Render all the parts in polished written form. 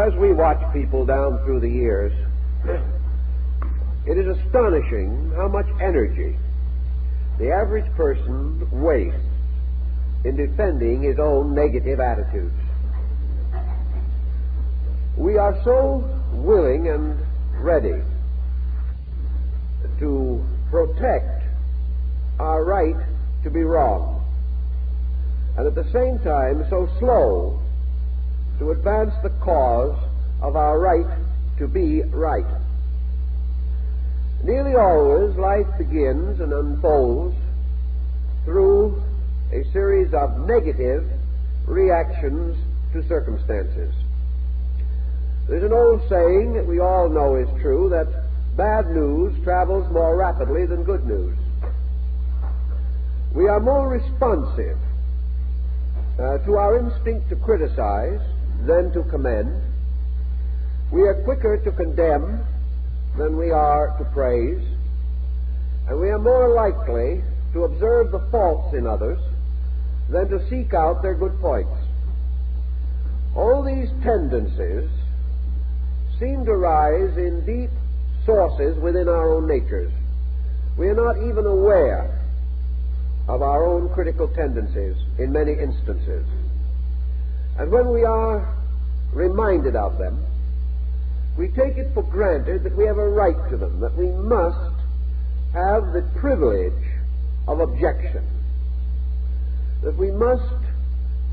As we watch people down through the years, it is astonishing how much energy the average person wastes in defending his own negative attitudes. We are so willing and ready to protect our right to be wrong, and at the same time so slow to advance the cause of our right to be right. Nearly always life begins and unfolds through a series of negative reactions to circumstances. There's an old saying that we all know is true, that bad news travels more rapidly than good news. We are more responsive to our instinct to criticize than to commend. We are quicker to condemn than we are to praise, and we are more likely to observe the faults in others than to seek out their good points. All these tendencies seem to rise in deep sources within our own natures. We are not even aware of our own critical tendencies in many instances. And when we are reminded of them, we take it for granted that we have a right to them, that we must have the privilege of objection, that we must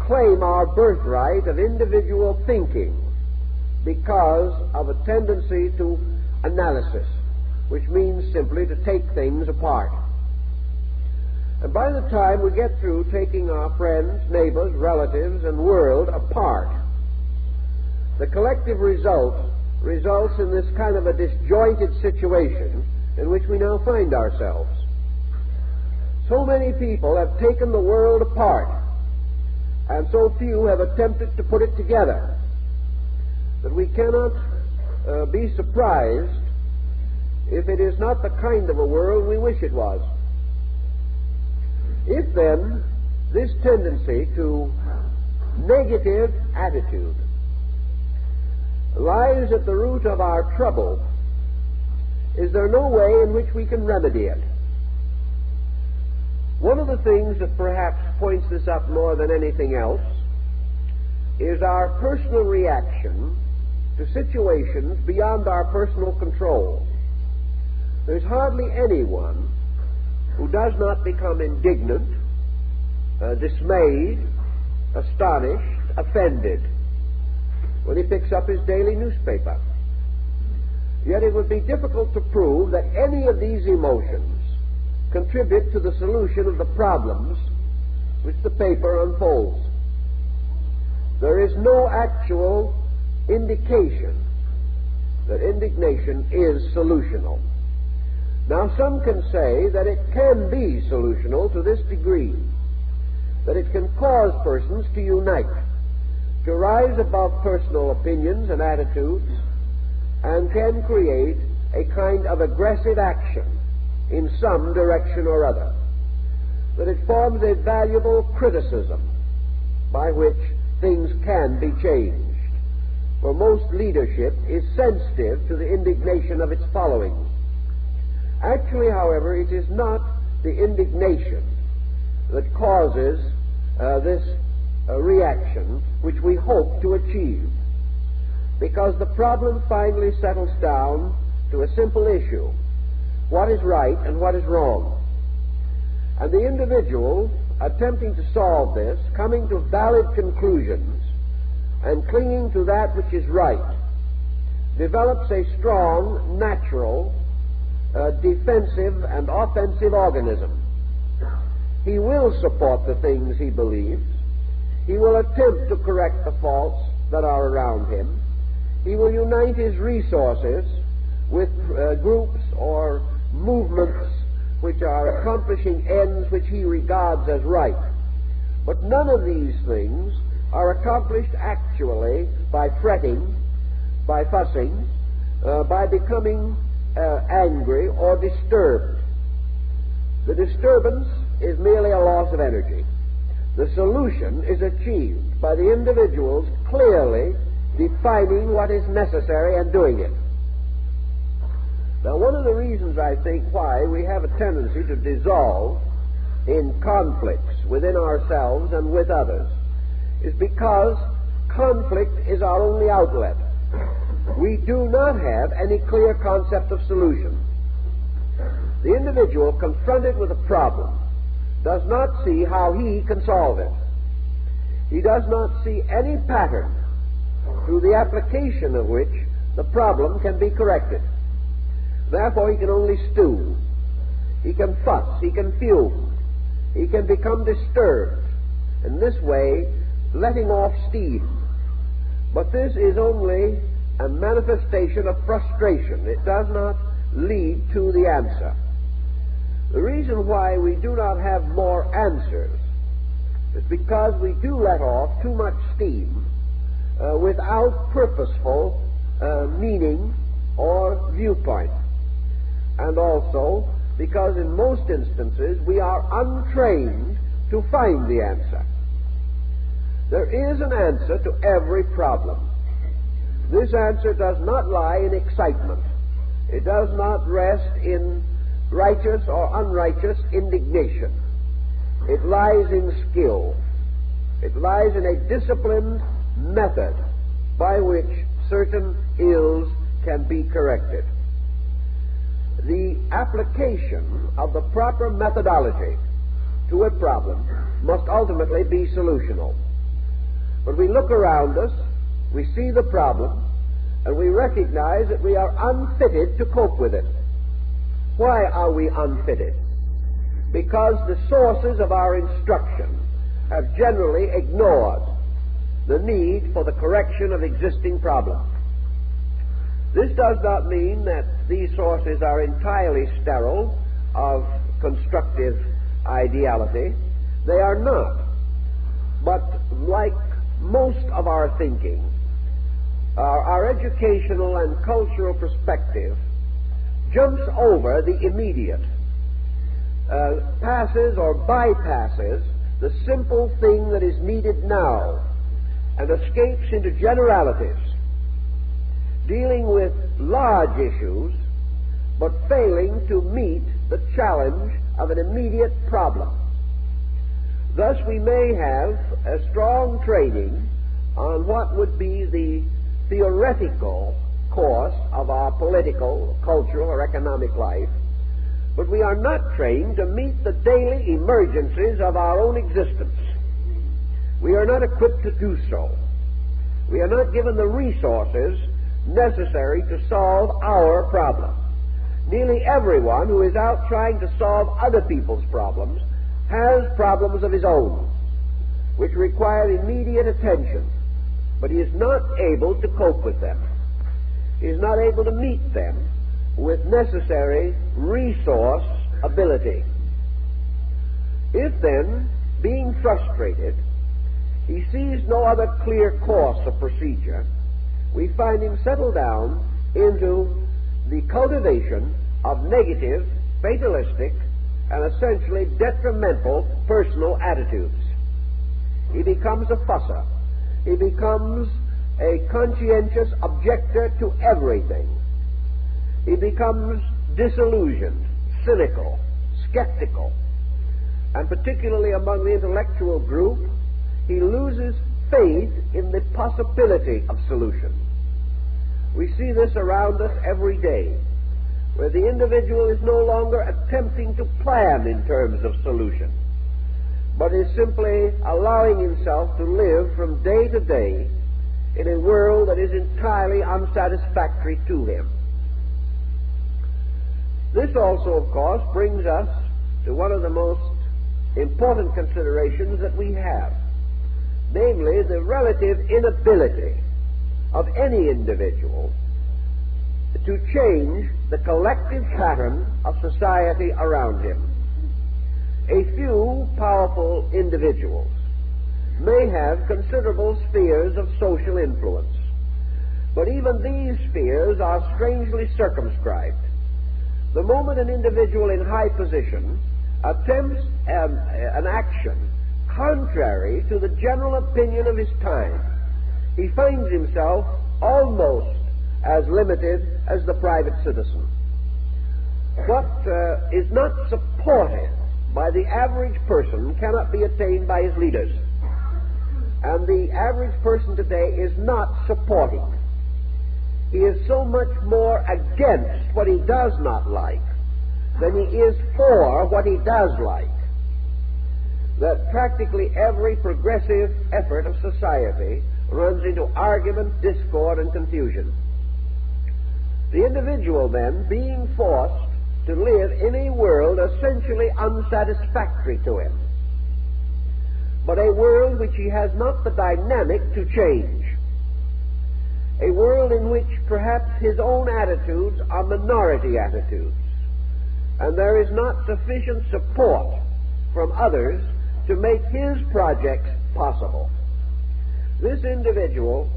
claim our birthright of individual thinking because of a tendency to analysis, which means simply to take things apart. And by the time we get through taking our friends, neighbors, relatives, and world apart, the collective results in this kind of a disjointed situation in which we now find ourselves. So many people have taken the world apart, and so few have attempted to put it together, that we cannot be surprised if it is not the kind of a world we wish it was. If then this tendency to negative attitude lies at the root of our trouble, is there no way in which we can remedy it? One of the things that perhaps points this up more than anything else is our personal reaction to situations beyond our personal control. There's hardly anyone who does not become indignant, dismayed, astonished, offended when he picks up his daily newspaper. Yet it would be difficult to prove that any of these emotions contribute to the solution of the problems which the paper unfolds. There is no actual indication that indignation is solutional. Now, some can say that it can be solutional to this degree, that it can cause persons to unite, to rise above personal opinions and attitudes, and can create a kind of aggressive action in some direction or other, that it forms a valuable criticism by which things can be changed. For most leadership is sensitive to the indignation of its following. Actually, however, it is not the indignation that causes this reaction which we hope to achieve, because the problem finally settles down to a simple issue: what is right and what is wrong. And the individual attempting to solve this, coming to valid conclusions and clinging to that which is right, develops a strong, natural, defensive and offensive organism. He will support the things he believes. He will attempt to correct the faults that are around him. He will unite his resources with groups or movements which are accomplishing ends which he regards as right. But none of these things are accomplished actually by fretting, by fussing, by becoming angry or disturbed. The disturbance is merely a loss of energy. The solution is achieved by the individual's clearly defining what is necessary and doing it. Now, one of the reasons, I think, why we have a tendency to dissolve in conflicts within ourselves and with others is because conflict is our only outlet. We do not have any clear concept of solution. The individual confronted with a problem does not see how he can solve it. He does not see any pattern through the application of which the problem can be corrected. Therefore, he can only stew. He can fuss. He can fume. He can become disturbed. In this way, letting off steam. But this is only a manifestation of frustration. It does not lead to the answer. The reason why we do not have more answers is because we do let off too much steam without purposeful meaning or viewpoint. And also because in most instances we are untrained to find the answer. There is an answer to every problem. This answer does not lie in excitement. It does not rest in righteous or unrighteous indignation. It lies in skill. It lies in a disciplined method by which certain ills can be corrected. The application of the proper methodology to a problem must ultimately be solutional. When we look around us, we see the problem, and we recognize that we are unfitted to cope with it. Why are we unfitted? Because the sources of our instruction have generally ignored the need for the correction of existing problems. This does not mean that these sources are entirely sterile of constructive ideality. They are not. But like most of our thinking, our educational and cultural perspective jumps over the immediate, passes or bypasses the simple thing that is needed now, and escapes into generalities, dealing with large issues, but failing to meet the challenge of an immediate problem. Thus, we may have a strong training on what would be the theoretical course of our political, cultural, or economic life, but we are not trained to meet the daily emergencies of our own existence. We are not equipped to do so. We are not given the resources necessary to solve our problem. Nearly everyone who is out trying to solve other people's problems has problems of his own, which require immediate attention, but he is not able to cope with them. He is not able to meet them with necessary resource ability. If then, being frustrated, he sees no other clear course of procedure, we find him settle down into the cultivation of negative, fatalistic, and essentially detrimental personal attitudes. He becomes a fusser. He becomes a conscientious objector to everything. He becomes disillusioned, cynical, skeptical, and particularly among the intellectual group, he loses faith in the possibility of solution. We see this around us every day, where the individual is no longer attempting to plan in terms of solution, but is simply allowing himself to live from day to day in a world that is entirely unsatisfactory to him. This also, of course, brings us to one of the most important considerations that we have, namely the relative inability of any individual to change the collective pattern of society around him. A few powerful individuals may have considerable spheres of social influence, but even these spheres are strangely circumscribed. The moment an individual in high position attempts an action contrary to the general opinion of his time, he finds himself almost as limited as the private citizen. What is not supported by the average person cannot be attained by his leaders. And the average person today is not supporting. He is so much more against what he does not like than he is for what he does like, that practically every progressive effort of society runs into argument, discord, and confusion. The individual, then, being forced to live in a world essentially unsatisfactory to him, but a world which he has not the dynamic to change, a world in which perhaps his own attitudes are minority attitudes, and there is not sufficient support from others to make his projects possible. This individual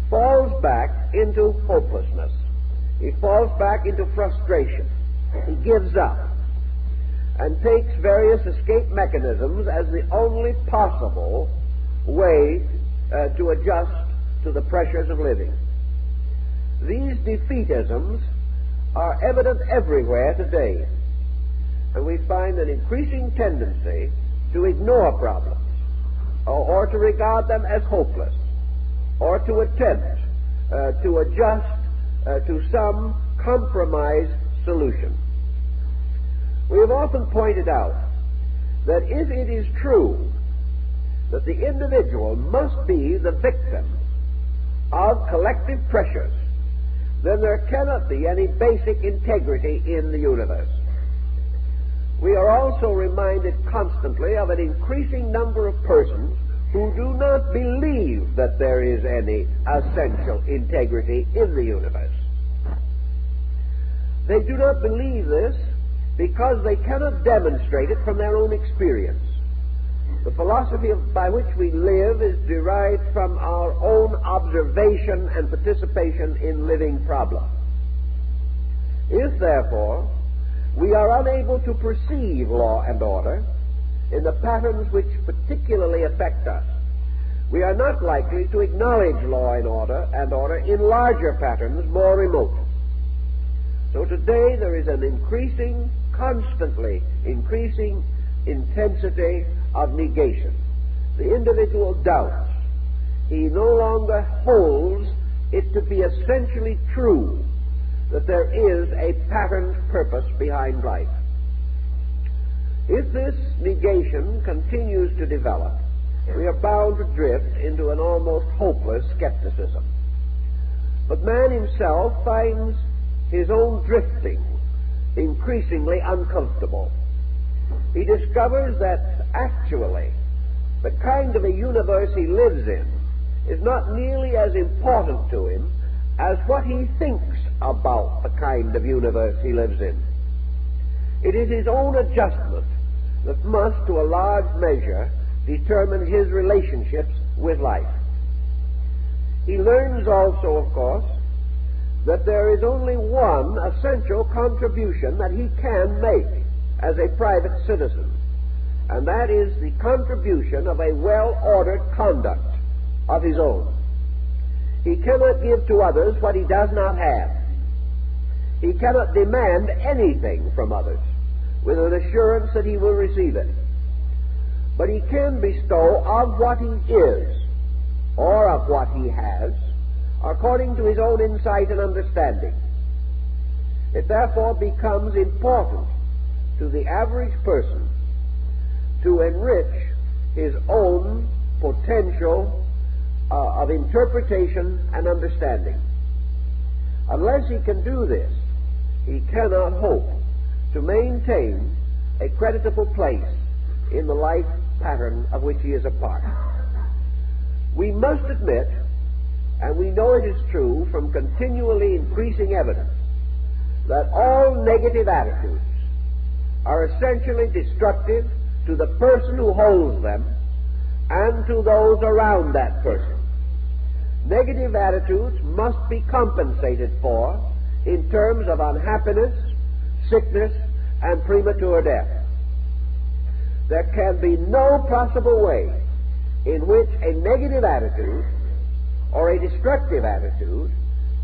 falls back into hopelessness. He falls back into frustration. He gives up and takes various escape mechanisms as the only possible way to adjust to the pressures of living. These defeatisms are evident everywhere today, and we find an increasing tendency to ignore problems, or to regard them as hopeless, or to attempt to adjust to some compromise solution. We have often pointed out that if it is true that the individual must be the victim of collective pressures, then there cannot be any basic integrity in the universe. We are also reminded constantly of an increasing number of persons who do not believe that there is any essential integrity in the universe. They do not believe this because they cannot demonstrate it from their own experience. The philosophy by which we live is derived from our own observation and participation in living problems. If, therefore, we are unable to perceive law and order in the patterns which particularly affect us, we are not likely to acknowledge law and order in larger patterns more remote. So today there is an constantly increasing intensity of negation. The individual doubts. He no longer holds it to be essentially true that there is a patterned purpose behind life. If this negation continues to develop, we are bound to drift into an almost hopeless skepticism. But man himself finds his own drifting increasingly uncomfortable. He discovers that actually the kind of a universe he lives in is not nearly as important to him as what he thinks about the kind of universe he lives in. It is his own adjustment that must, to a large measure, determine his relationships with life. He learns also, of course, that there is only one essential contribution that he can make as a private citizen, and that is the contribution of a well-ordered conduct of his own. He cannot give to others what he does not have. He cannot demand anything from others with an assurance that he will receive it. But he can bestow of what he is, or of what he has, according to his own insight and understanding. It therefore becomes important to the average person to enrich his own potential of interpretation and understanding. Unless he can do this, he cannot hope to maintain a creditable place in the life pattern of which he is a part. We must admit, and we know it is true from continually increasing evidence, that all negative attitudes are essentially destructive to the person who holds them and to those around that person. Negative attitudes must be compensated for in terms of unhappiness, sickness, and premature death. There can be no possible way in which a negative attitude or a destructive attitude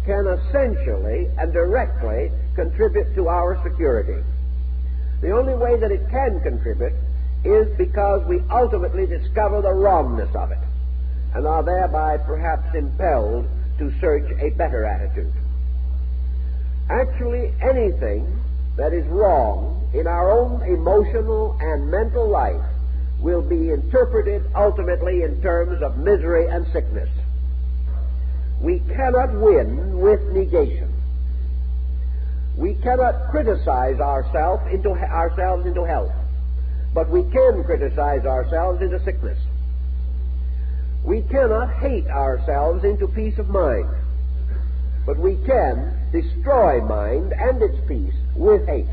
can essentially and directly contribute to our security. The only way that it can contribute is because we ultimately discover the wrongness of it and are thereby perhaps impelled to search a better attitude. Actually, anything that is wrong in our own emotional and mental life will be interpreted ultimately in terms of misery and sickness. We cannot win with negation. We cannot criticize ourselves into health, but we can criticize ourselves into sickness. We cannot hate ourselves into peace of mind, but we can destroy mind and its peace with hate.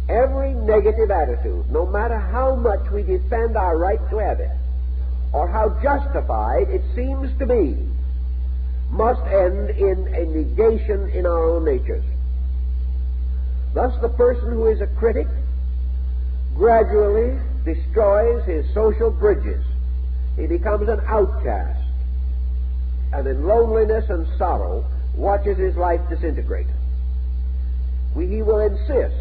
Every negative attitude, no matter how much we defend our right to have it, or how justified it seems to be, must end in a negation in our own natures. Thus, the person who is a critic gradually destroys his social bridges. He becomes an outcast, and in loneliness and sorrow watches his life disintegrate. He will insist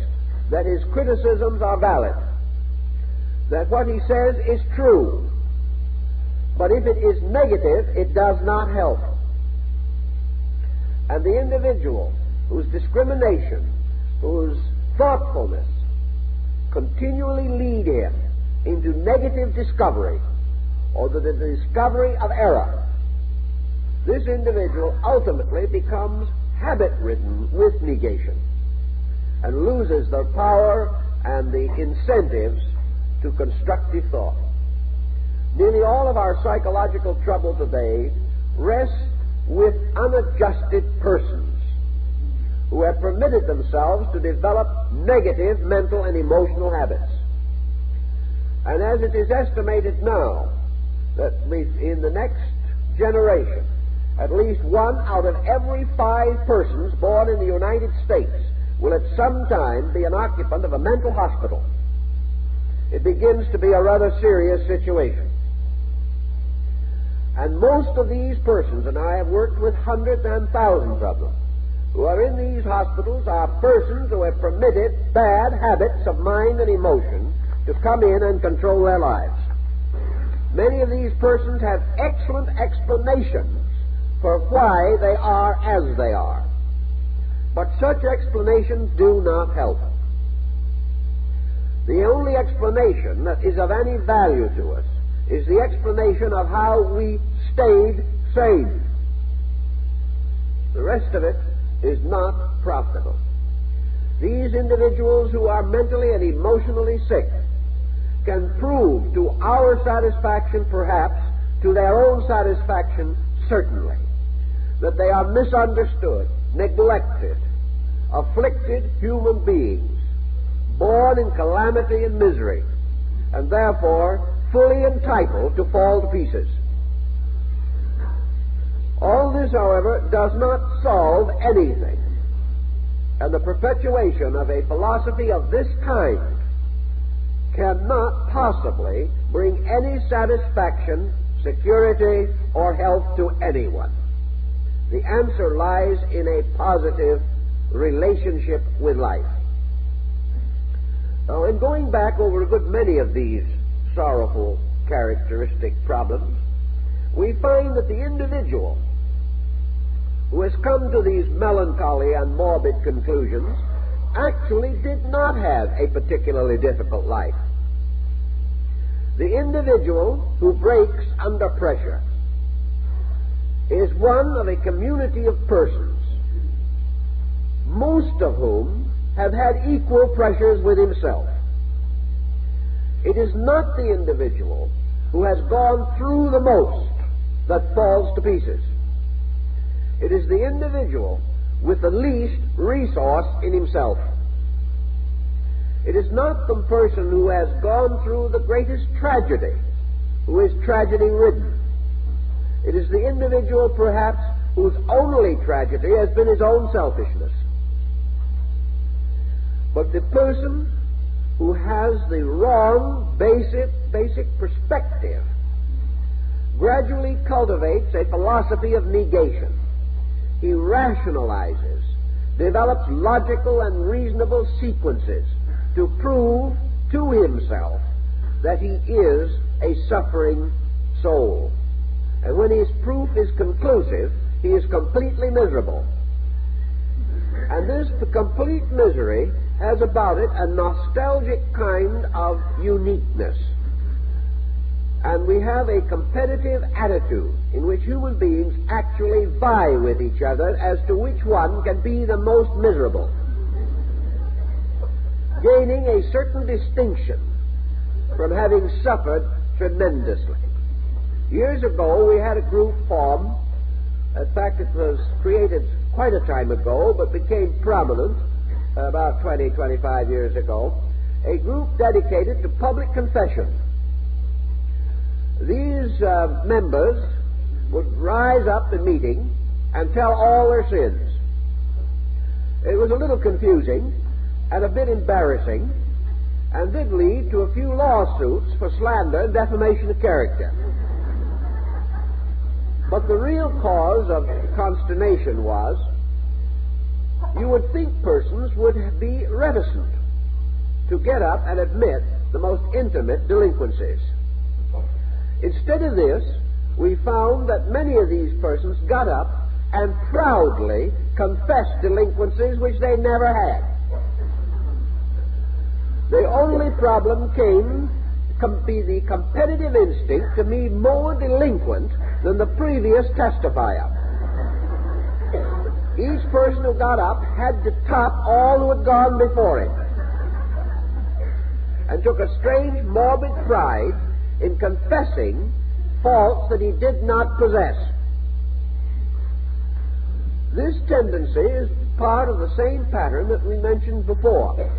that his criticisms are valid, that what he says is true, but if it is negative, it does not help. And the individual whose discrimination, whose thoughtfulness continually lead him into negative discovery or the discovery of error, this individual ultimately becomes habit-ridden with negation and loses the power and the incentives to constructive thought. Nearly all of our psychological trouble today rests with unadjusted persons who have permitted themselves to develop negative mental and emotional habits. And as it is estimated now that in the next generation, at least 1 out of every 5 persons born in the United States will at some time be an occupant of a mental hospital. It begins to be a rather serious situation. And most of these persons, and I have worked with hundreds and thousands of them, who are in these hospitals are persons who have permitted bad habits of mind and emotion to come in and control their lives. Many of these persons have excellent explanations for why they are as they are, but such explanations do not help. The only explanation that is of any value to us is the explanation of how we stayed sane. The rest of it is not profitable. These individuals who are mentally and emotionally sick can prove to our satisfaction, perhaps to their own satisfaction, certainly, that they are misunderstood, neglected, afflicted human beings, born in calamity and misery, and therefore fully entitled to fall to pieces. All this, however, does not solve anything, and the perpetuation of a philosophy of this kind cannot possibly bring any satisfaction, security, or health to anyone. The answer lies in a positive relationship with life. Now, in going back over a good many of these sorrowful characteristic problems, we find that the individual who has come to these melancholy and morbid conclusions actually did not have a particularly difficult life. The individual who breaks under pressure is one of a community of persons, most of whom have had equal pressures with himself. It is not the individual who has gone through the most that falls to pieces. It is the individual with the least resource in himself. It is not the person who has gone through the greatest tragedy who is tragedy-ridden. It is the individual, perhaps, whose only tragedy has been his own selfishness. But the person who has the wrong basic perspective gradually cultivates a philosophy of negation. He rationalizes, develops logical and reasonable sequences to prove to himself that he is a suffering soul. And when his proof is conclusive, he is completely miserable. And this complete misery has about it a nostalgic kind of uniqueness. And we have a competitive attitude in which human beings actually vie with each other as to which one can be the most miserable, gaining a certain distinction from having suffered tremendously. Years ago, we had a group formed. In fact, it was created quite a time ago, but became prominent about 20, 25 years ago, a group dedicated to public confession. These members would rise up in meeting and tell all their sins. It was a little confusing and a bit embarrassing, and did lead to a few lawsuits for slander and defamation of character. But the real cause of consternation was, you would think persons would be reticent to get up and admit the most intimate delinquencies. Instead of this, we found that many of these persons got up and proudly confessed delinquencies which they never had. The only problem came be the competitive instinct to be more delinquent than the previous testifier. Each person who got up had to top all who had gone before him, and took a strange morbid pride in confessing faults that he did not possess. This tendency is part of the same pattern that we mentioned before.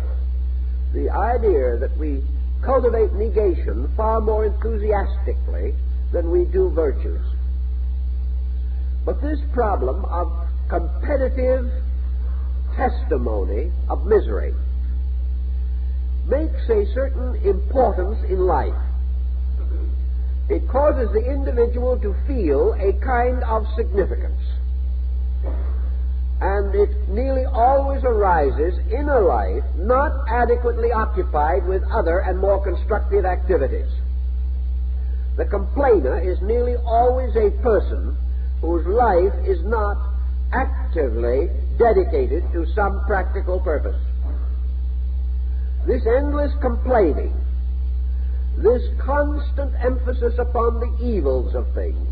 The idea that we cultivate negation far more enthusiastically than we do virtues. But this problem of competitive testimony of misery makes a certain importance in life. It causes the individual to feel a kind of significance. And it nearly always arises in a life not adequately occupied with other and more constructive activities. The complainer is nearly always a person whose life is not actively dedicated to some practical purpose. This endless complaining, this constant emphasis upon the evils of things,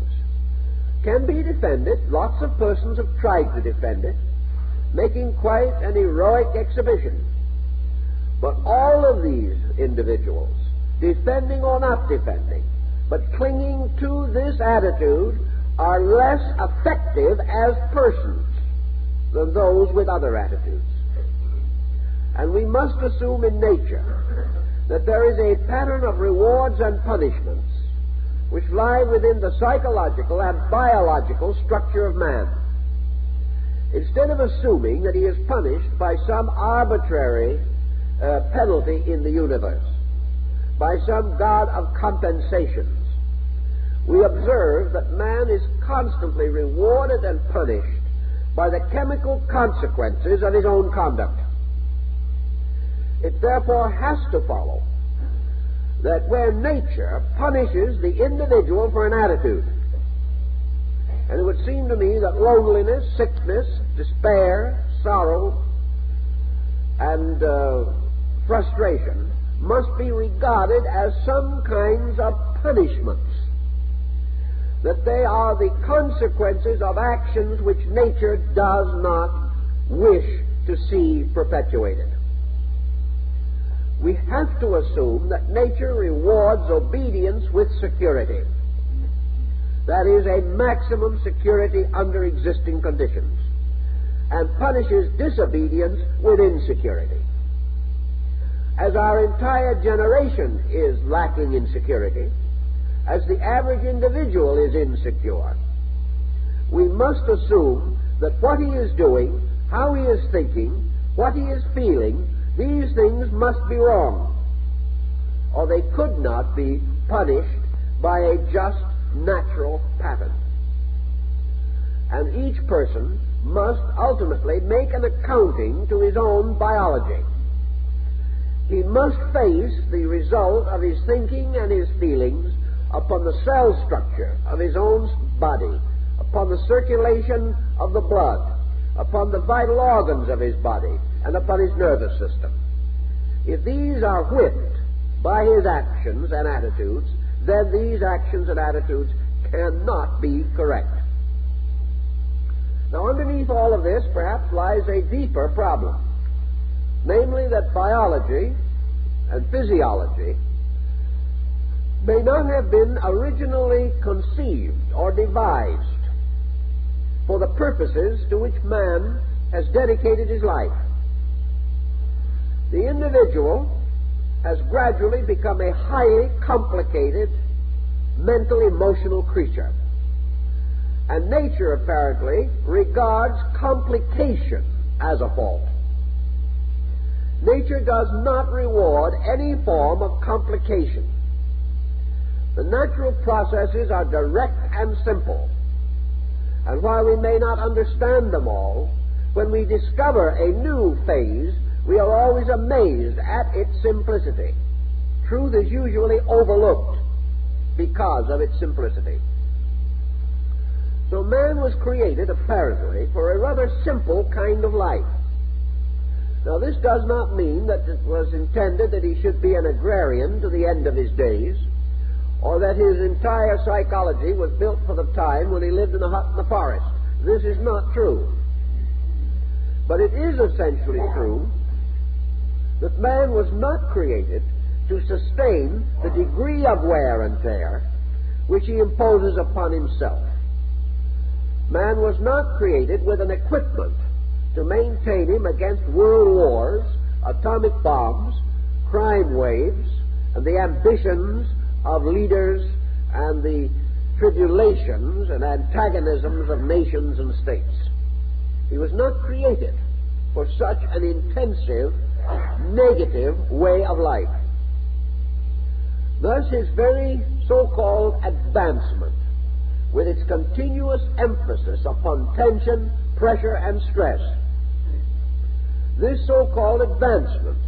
can be defended. Lots of persons have tried to defend it, making quite an heroic exhibition. But all of these individuals, defending or not defending, but clinging to this attitude, are less effective as persons than those with other attitudes. And we must assume in nature that there is a pattern of rewards and punishments which lie within the psychological and biological structure of man. Instead of assuming that he is punished by some arbitrary penalty in the universe, by some god of compensations, we observe that man is constantly rewarded and punished by the chemical consequences of his own conduct. It therefore has to follow that where nature punishes the individual for an attitude, and it would seem to me that loneliness, sickness, despair, sorrow, and frustration must be regarded as some kinds of punishments, that they are the consequences of actions which nature does not wish to see perpetuated. We have to assume that nature rewards obedience with security. That is, a maximum security under existing conditions, and punishes disobedience with insecurity. As our entire generation is lacking in security, as the average individual is insecure, we must assume that what he is doing, how he is thinking, what he is feeling, these things must be wrong, or they could not be punished by a just natural pattern. And each person must ultimately make an accounting to his own biology. He must face the result of his thinking and his feelings upon the cell structure of his own body, upon the circulation of the blood, upon the vital organs of his body, and upon his nervous system. If these are whipped by his actions and attitudes, then these actions and attitudes cannot be correct. Now, underneath all of this perhaps lies a deeper problem, namely that biology and physiology may not have been originally conceived or devised for the purposes to which man has dedicated his life. The individual has gradually become a highly complicated mental, emotional creature. And nature apparently regards complication as a fault. Nature does not reward any form of complication. The natural processes are direct and simple. And while we may not understand them all, when we discover a new phase, we are always amazed at its simplicity. Truth is usually overlooked because of its simplicity. So man was created, apparently, for a rather simple kind of life. Now, this does not mean that it was intended that he should be an agrarian to the end of his days, or that his entire psychology was built for the time when he lived in a hut in the forest. This is not true. But it is essentially true that man was not created to sustain the degree of wear and tear which he imposes upon himself. Man was not created with an equipment to maintain him against world wars, atomic bombs, crime waves, and the ambitions of leaders and the tribulations and antagonisms of nations and states. He was not created for such an intensive, negative way of life. Thus, his very so-called advancement, with its continuous emphasis upon tension, pressure, and stress, this so-called advancement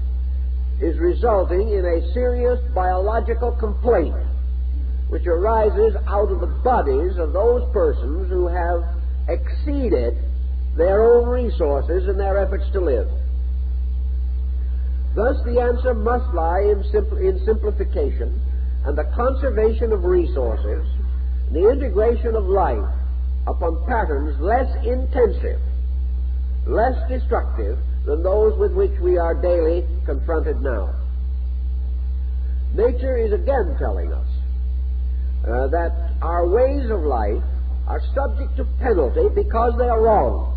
is resulting in a serious biological complaint which arises out of the bodies of those persons who have exceeded their own resources in their efforts to live. Thus, the answer must lie in simplification and the conservation of resources, and the integration of life upon patterns less intensive, less destructive than those with which we are daily confronted now. Nature is again telling us that our ways of life are subject to penalty because they are wrong.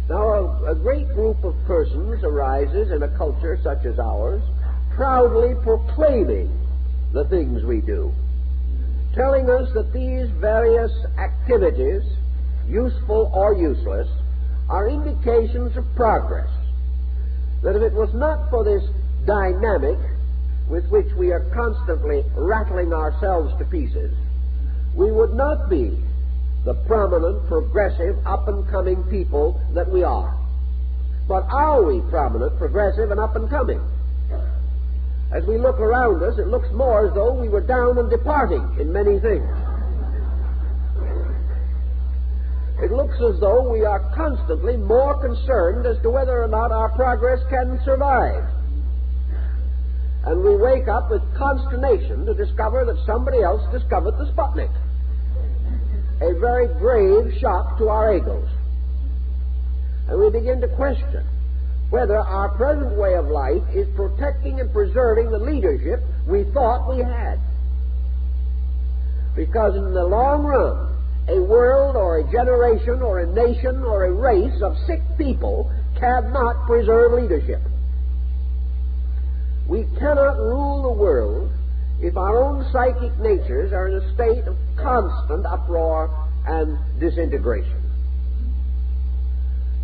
Now, a great group of persons arises in a culture such as ours, proudly proclaiming the things we do, telling us that these various activities, useful or useless, are indications of progress. That if it was not for this dynamic with which we are constantly rattling ourselves to pieces, we would not be the prominent, progressive, up-and-coming people that we are. But are we prominent, progressive, and up-and-coming? As we look around us, it looks more as though we were down and departing in many things. It looks as though we are constantly more concerned as to whether or not our progress can survive. And we wake up with consternation to discover that somebody else discovered the Sputnik. A very grave shock to our egos. And we begin to question whether our present way of life is protecting and preserving the leadership we thought we had. Because in the long run, a world or a generation or a nation or a race of sick people cannot preserve leadership. We cannot rule the world if our own psychic natures are in a state of constant uproar and disintegration.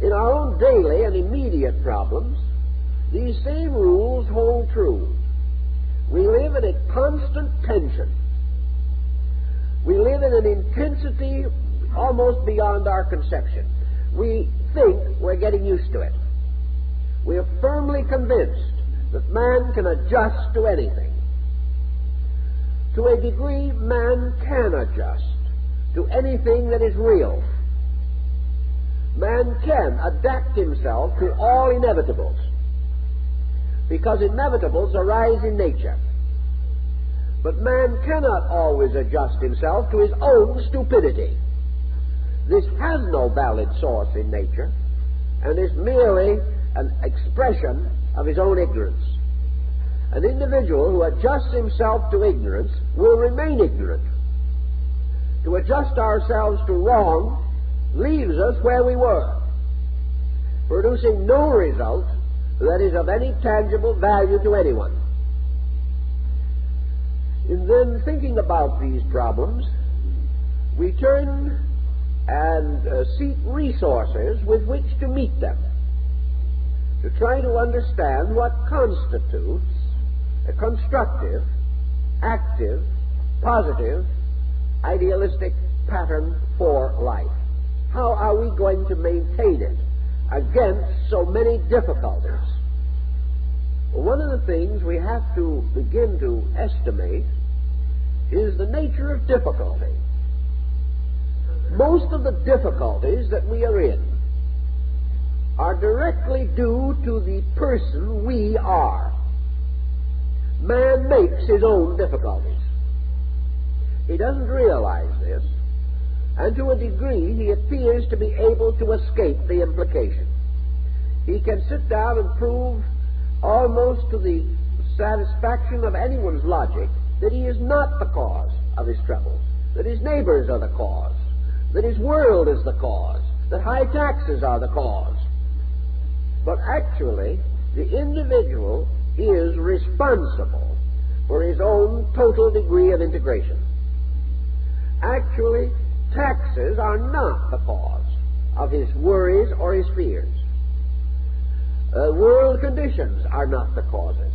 In our own daily and immediate problems, these same rules hold true. We live in a constant tension live in an intensity almost beyond our conception. We think we're getting used to it. We are firmly convinced that man can adjust to anything. To a degree, man can adjust to anything that is real. Man can adapt himself to all inevitables, because inevitables arise in nature. But man cannot always adjust himself to his own stupidity. This has no valid source in nature, and is merely an expression of his own ignorance. An individual who adjusts himself to ignorance will remain ignorant. To adjust ourselves to wrong leaves us where we were, producing no result that is of any tangible value to anyone. In then thinking about these problems, we turn and seek resources with which to meet them, to try to understand what constitutes a constructive, active, positive, idealistic pattern for life. How are we going to maintain it against so many difficulties? Well, one of the things we have to begin to estimate is the nature of difficulty. Most of the difficulties that we are in are directly due to the person we are. Man makes his own difficulties. He doesn't realize this, and to a degree he appears to be able to escape the implication. He can sit down and prove almost to the satisfaction of anyone's logic that he is not the cause of his troubles, that his neighbors are the cause, that his world is the cause, that high taxes are the cause. But actually, the individual is responsible for his own total degree of integration. Actually, taxes are not the cause of his worries or his fears. World conditions are not the causes.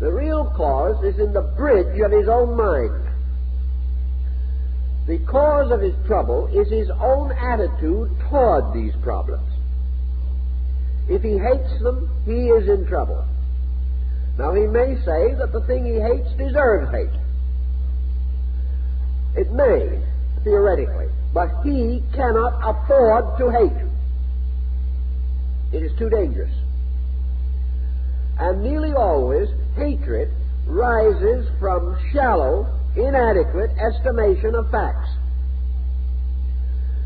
The real cause is in the bridge of his own mind. The cause of his trouble is his own attitude toward these problems. If he hates them, he is in trouble. Now, he may say that the thing he hates deserves hate. It may, theoretically, but he cannot afford to hate. It is too dangerous. And nearly always, hatred rises from shallow, inadequate estimation of facts.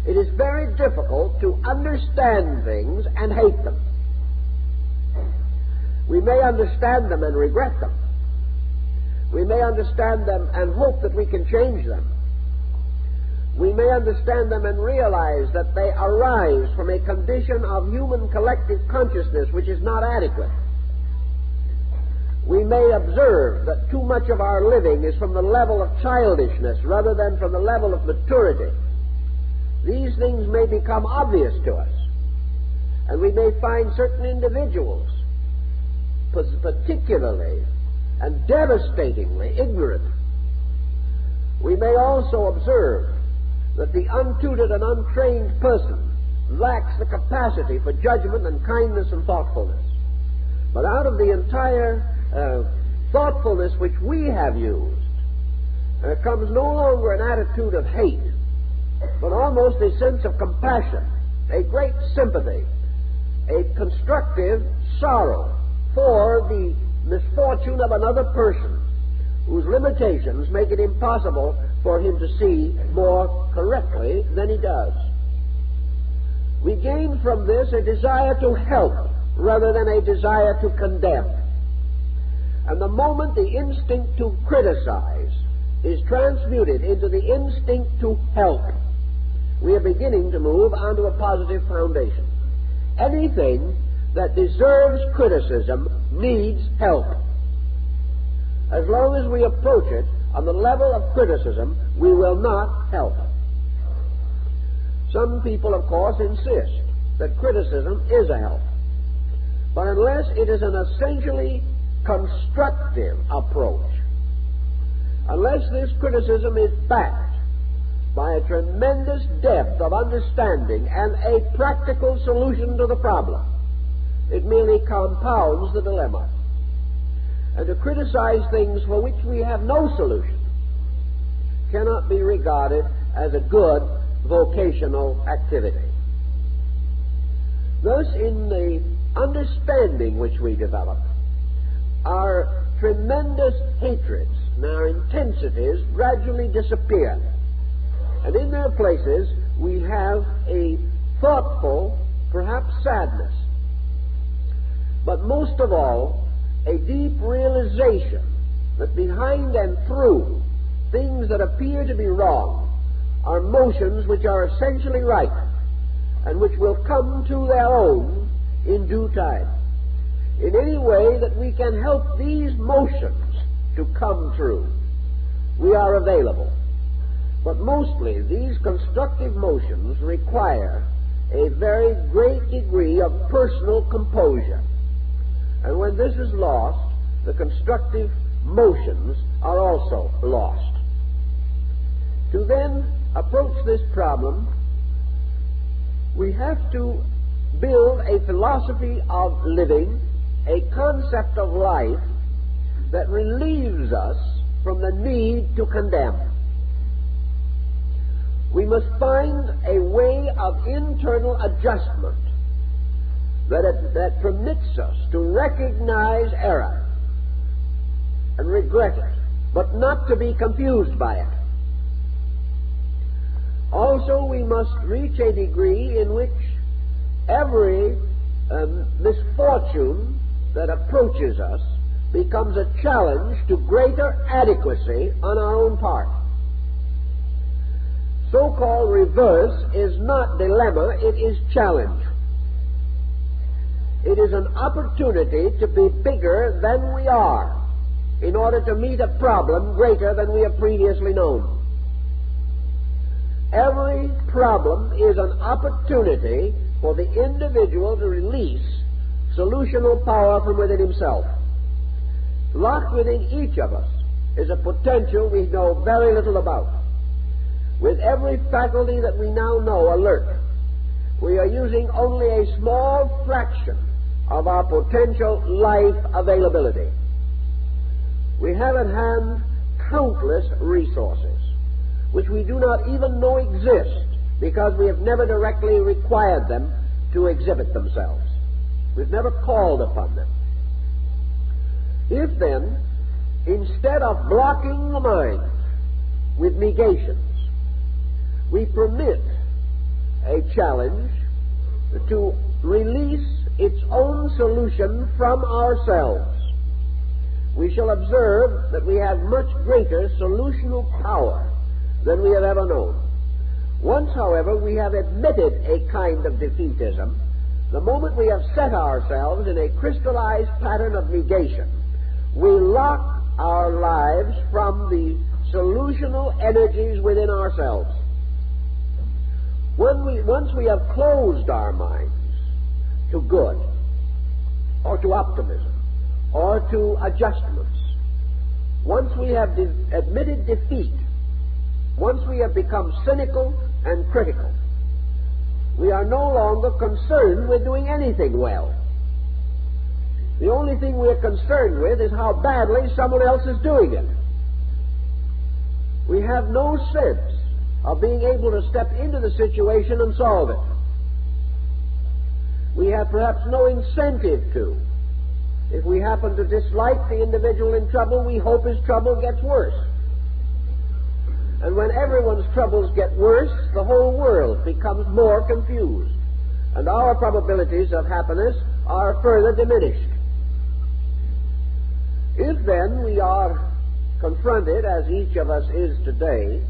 It is very difficult to understand things and hate them. We may understand them and regret them. We may understand them and hope that we can change them. We may understand them and realize that they arise from a condition of human collective consciousness which is not adequate. We may observe that too much of our living is from the level of childishness rather than from the level of maturity. These things may become obvious to us, and we may find certain individuals particularly and devastatingly ignorant. We may also observe that the untutored and untrained person lacks the capacity for judgment and kindness and thoughtfulness. But out of the entire thoughtfulness which we have used, comes no longer an attitude of hate, but almost a sense of compassion, a great sympathy, a constructive sorrow for the misfortune of another person whose limitations make it impossible for him to see more correctly than he does. We gain from this a desire to help rather than a desire to condemn. And the moment the instinct to criticize is transmuted into the instinct to help, we are beginning to move onto a positive foundation. Anything that deserves criticism needs help. As long as we approach it on the level of criticism, we will not help. Some people, of course, insist that criticism is a help. But unless it is an essentially constructive approach, unless this criticism is backed by a tremendous depth of understanding and a practical solution to the problem. It merely compounds the dilemma. And to criticize things for which we have no solution cannot be regarded as a good vocational activity. Thus, in the understanding which we develop, our tremendous hatreds and our intensities gradually disappear. And in their places, we have a thoughtful, perhaps sadness, but most of all, a deep realization that behind and through things that appear to be wrong are motions which are essentially right and which will come to their own in due time. In any way that we can help these motions to come true, we are available. But mostly these constructive motions require a very great degree of personal composure. And when this is lost, the constructive motions are also lost. To then approach this problem, we have to build a philosophy of living, a concept of life that relieves us from the need to condemn. We must find a way of internal adjustment that permits us to recognize error and regret it, but not to be confused by it. Also, we must reach a degree in which every misfortune that approaches us becomes a challenge to greater adequacy on our own part. So-called reverse is not dilemma, it is challenge. It is an opportunity to be bigger than we are in order to meet a problem greater than we have previously known. Every problem is an opportunity for the individual to release solutional power from within himself. Locked within each of us is a potential we know very little about. With every faculty that we now know alert, we are using only a small fraction of our potential life availability. We have at hand countless resources which we do not even know exist because we have never directly required them to exhibit themselves. We've never called upon them. If then, instead of blocking the mind with negations, we permit a challenge to release its own solution from ourselves, we shall observe that we have much greater solutional power than we have ever known. Once, however, we have admitted a kind of defeatism, the moment we have set ourselves in a crystallized pattern of negation, we lock our lives from the solutional energies within ourselves. Once we have closed our minds to good, or to optimism, or to adjustments, once we have admitted defeat, once we have become cynical and critical, we are no longer concerned with doing anything well. The only thing we're concerned with is how badly someone else is doing it. We have no sense of being able to step into the situation and solve it. We have perhaps no incentive to. If we happen to dislike the individual in trouble, we hope his trouble gets worse. And when everyone's troubles get worse, the whole world becomes more confused, and our probabilities of happiness are further diminished. If then we are confronted, as each of us is today,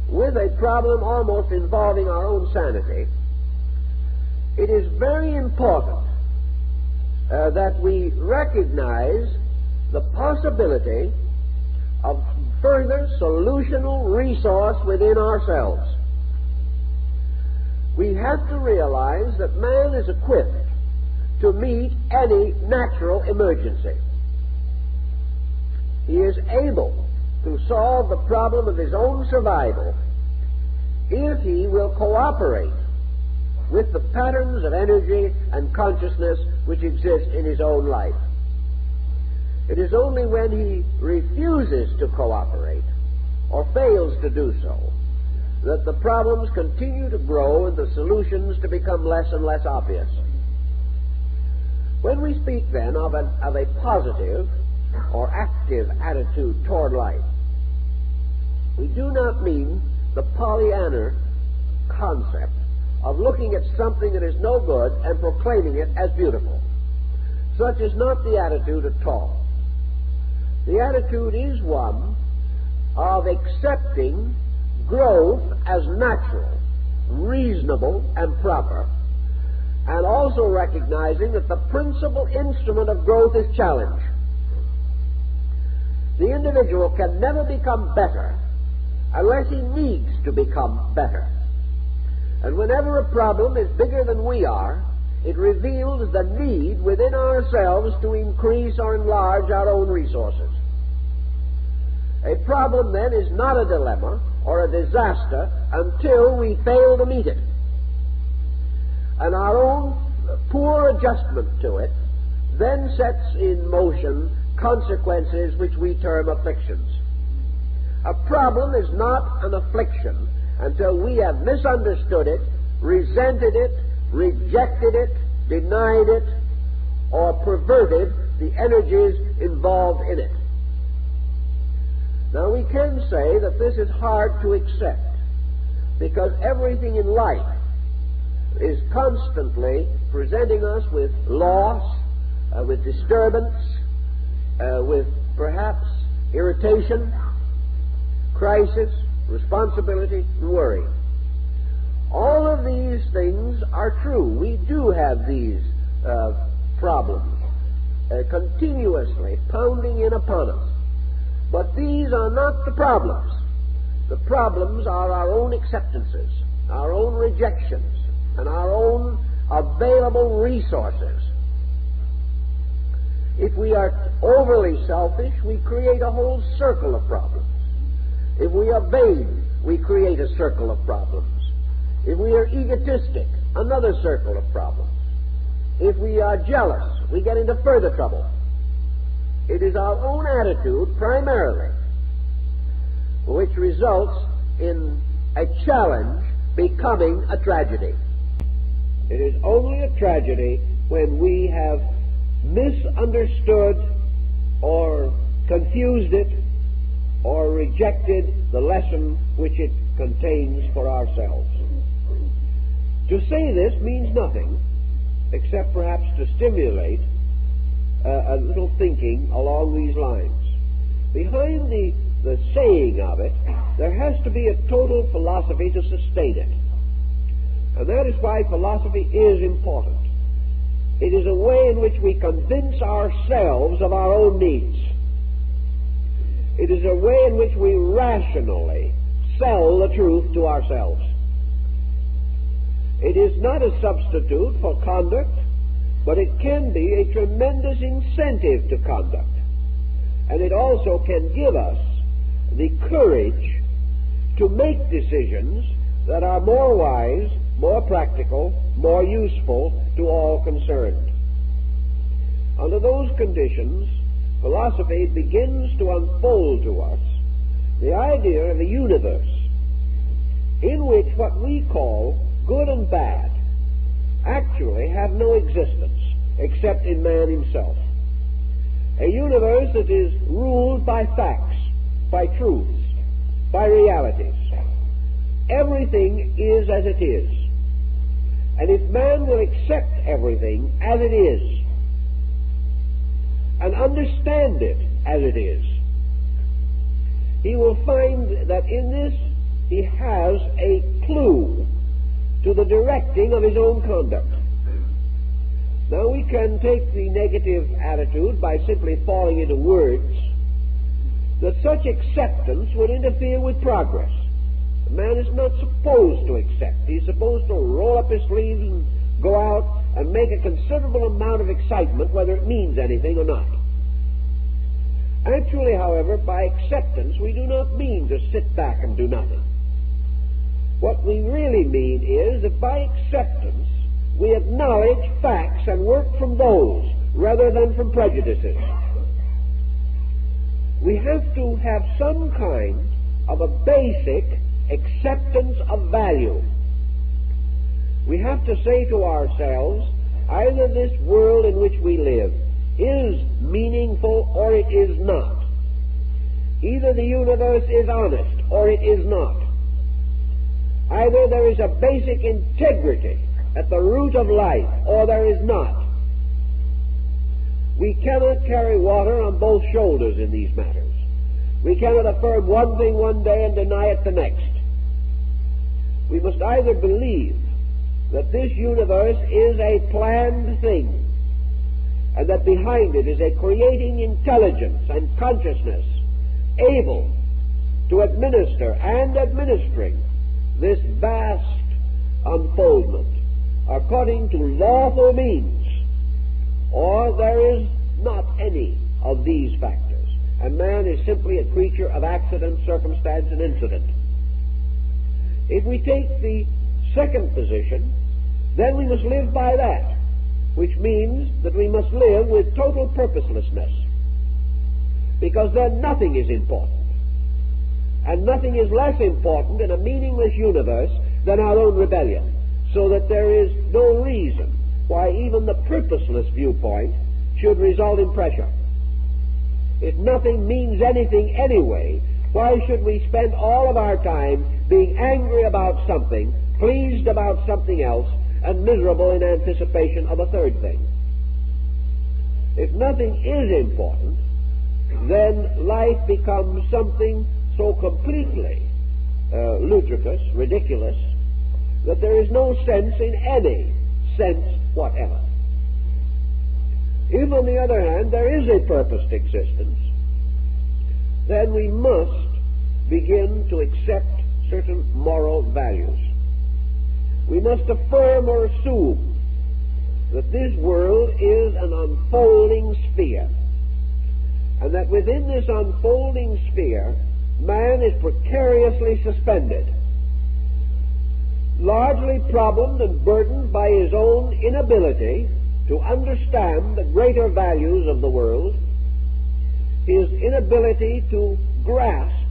with a problem almost involving our own sanity, it is very important that we recognize the possibility of further solutional resource within ourselves. We have to realize that man is equipped to meet any natural emergency. He is able to solve the problem of his own survival if he will cooperate with the patterns of energy and consciousness which exist in his own life. It is only when he refuses to cooperate or fails to do so that the problems continue to grow and the solutions to become less and less obvious. When we speak then of a positive or active attitude toward life, we do not mean the Pollyanna concept of looking at something that is no good and proclaiming it as beautiful. Such is not the attitude at all. The attitude is one of accepting growth as natural, reasonable, and proper, and also recognizing that the principal instrument of growth is challenge. The individual can never become better unless he needs to become better. And whenever a problem is bigger than we are, it reveals the need within ourselves to increase or enlarge our own resources. A problem, then, is not a dilemma or a disaster until we fail to meet it. And our own poor adjustment to it then sets in motion consequences which we term afflictions. A problem is not an affliction until we have misunderstood it, resented it, rejected it, denied it, or perverted the energies involved in it. Now, we can say that this is hard to accept because everything in life is constantly presenting us with loss, with disturbance, with perhaps irritation, crisis, responsibility, and worry. All of these things are true. We do have these problems continuously pounding in upon us. But these are not the problems. The problems are our own acceptances, our own rejections, and our own available resources. If we are overly selfish, we create a whole circle of problems. If we are vain, we create a circle of problems. If we are egotistic, another circle of problems. If we are jealous, we get into further trouble. It is our own attitude, primarily, which results in a challenge becoming a tragedy. It is only a tragedy when we have misunderstood or confused it or rejected the lesson which it contains for ourselves. To say this means nothing except perhaps to stimulate a little thinking along these lines. Behind the saying of it, there has to be a total philosophy to sustain it. And that is why philosophy is important. It is a way in which we convince ourselves of our own needs. It is a way in which we rationally sell the truth to ourselves. It is not a substitute for conduct, but it can be a tremendous incentive to conduct. And it also can give us the courage to make decisions that are more wise, more practical, more useful to all concerned. Under those conditions, philosophy begins to unfold to us the idea of a universe in which what we call good and bad actually have no existence except in man himself. A universe that is ruled by facts, by truths, by realities. Everything is as it is. And if man will accept everything as it is and understand it as it is, he will find that in this he has a clue to the directing of his own conduct. Now, we can take the negative attitude by simply falling into words that such acceptance would interfere with progress. A man is not supposed to accept. He's supposed to roll up his sleeves and go out and make a considerable amount of excitement, whether it means anything or not. Actually, however, by acceptance, we do not mean to sit back and do nothing. What we really mean is that by acceptance we acknowledge facts and work from those rather than from prejudices. We have to have some kind of a basic acceptance of value. We have to say to ourselves, either this world in which we live is meaningful or it is not. Either the universe is honest or it is not. Either there is a basic integrity at the root of life or there is not. We cannot carry water on both shoulders in these matters. We cannot affirm one thing one day and deny it the next. We must either believe that this universe is a planned thing, and that behind it is a creating intelligence and consciousness able to administer and administering this vast unfoldment according to lawful means, or there is not any of these factors, and man is simply a creature of accident, circumstance, and incident. If we take the second position, then we must live by that, which means that we must live with total purposelessness, because then nothing is important. And nothing is less important in a meaningless universe than our own rebellion, so that there is no reason why even the purposeless viewpoint should result in pressure. If nothing means anything anyway, why should we spend all of our time being angry about something, pleased about something else, and miserable in anticipation of a third thing? If nothing is important, then life becomes something so completely ludicrous, ridiculous, that there is no sense in any sense whatever. If, on the other hand, there is a purposed existence, then we must begin to accept certain moral values. We must affirm or assume that this world is an unfolding sphere, and that within this unfolding sphere, man is precariously suspended, largely problemed and burdened by his own inability to understand the greater values of the world, his inability to grasp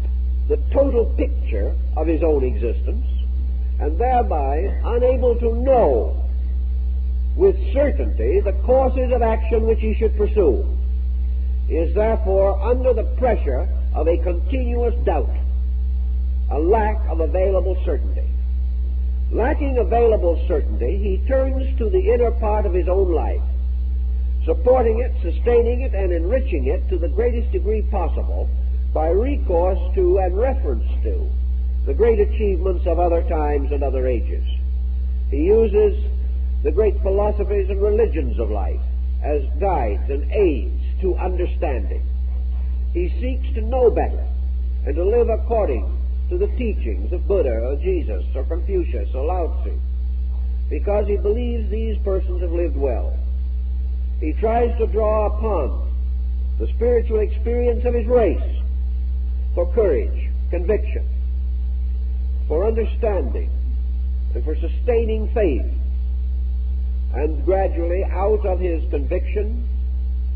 the total picture of his own existence, and thereby unable to know with certainty the courses of action which he should pursue. He is therefore under the pressure of a continuous doubt, a lack of available certainty. Lacking available certainty, he turns to the inner part of his own life, supporting it, sustaining it, and enriching it to the greatest degree possible by recourse to and reference to the great achievements of other times and other ages. He uses the great philosophies and religions of life as guides and aids to understanding. He seeks to know better and to live according to the teachings of Buddha or Jesus or Confucius or Lao Tzu, because he believes these persons have lived well. He tries to draw upon the spiritual experience of his race for courage, conviction, for understanding, and for sustaining faith. And gradually, out of his conviction,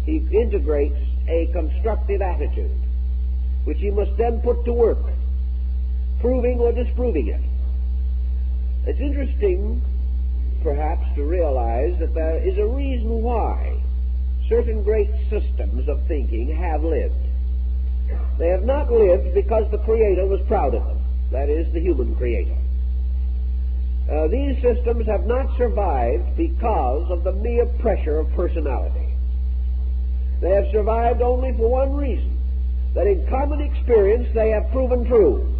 he integrates a constructive attitude, which he must then put to work, proving or disproving it. It's interesting, perhaps, to realize that there is a reason why certain great systems of thinking have lived. They have not lived because the Creator was proud of them, that is, the human Creator. These systems have not survived because of the mere pressure of personality. They have survived only for one reason, that in common experience they have proven true.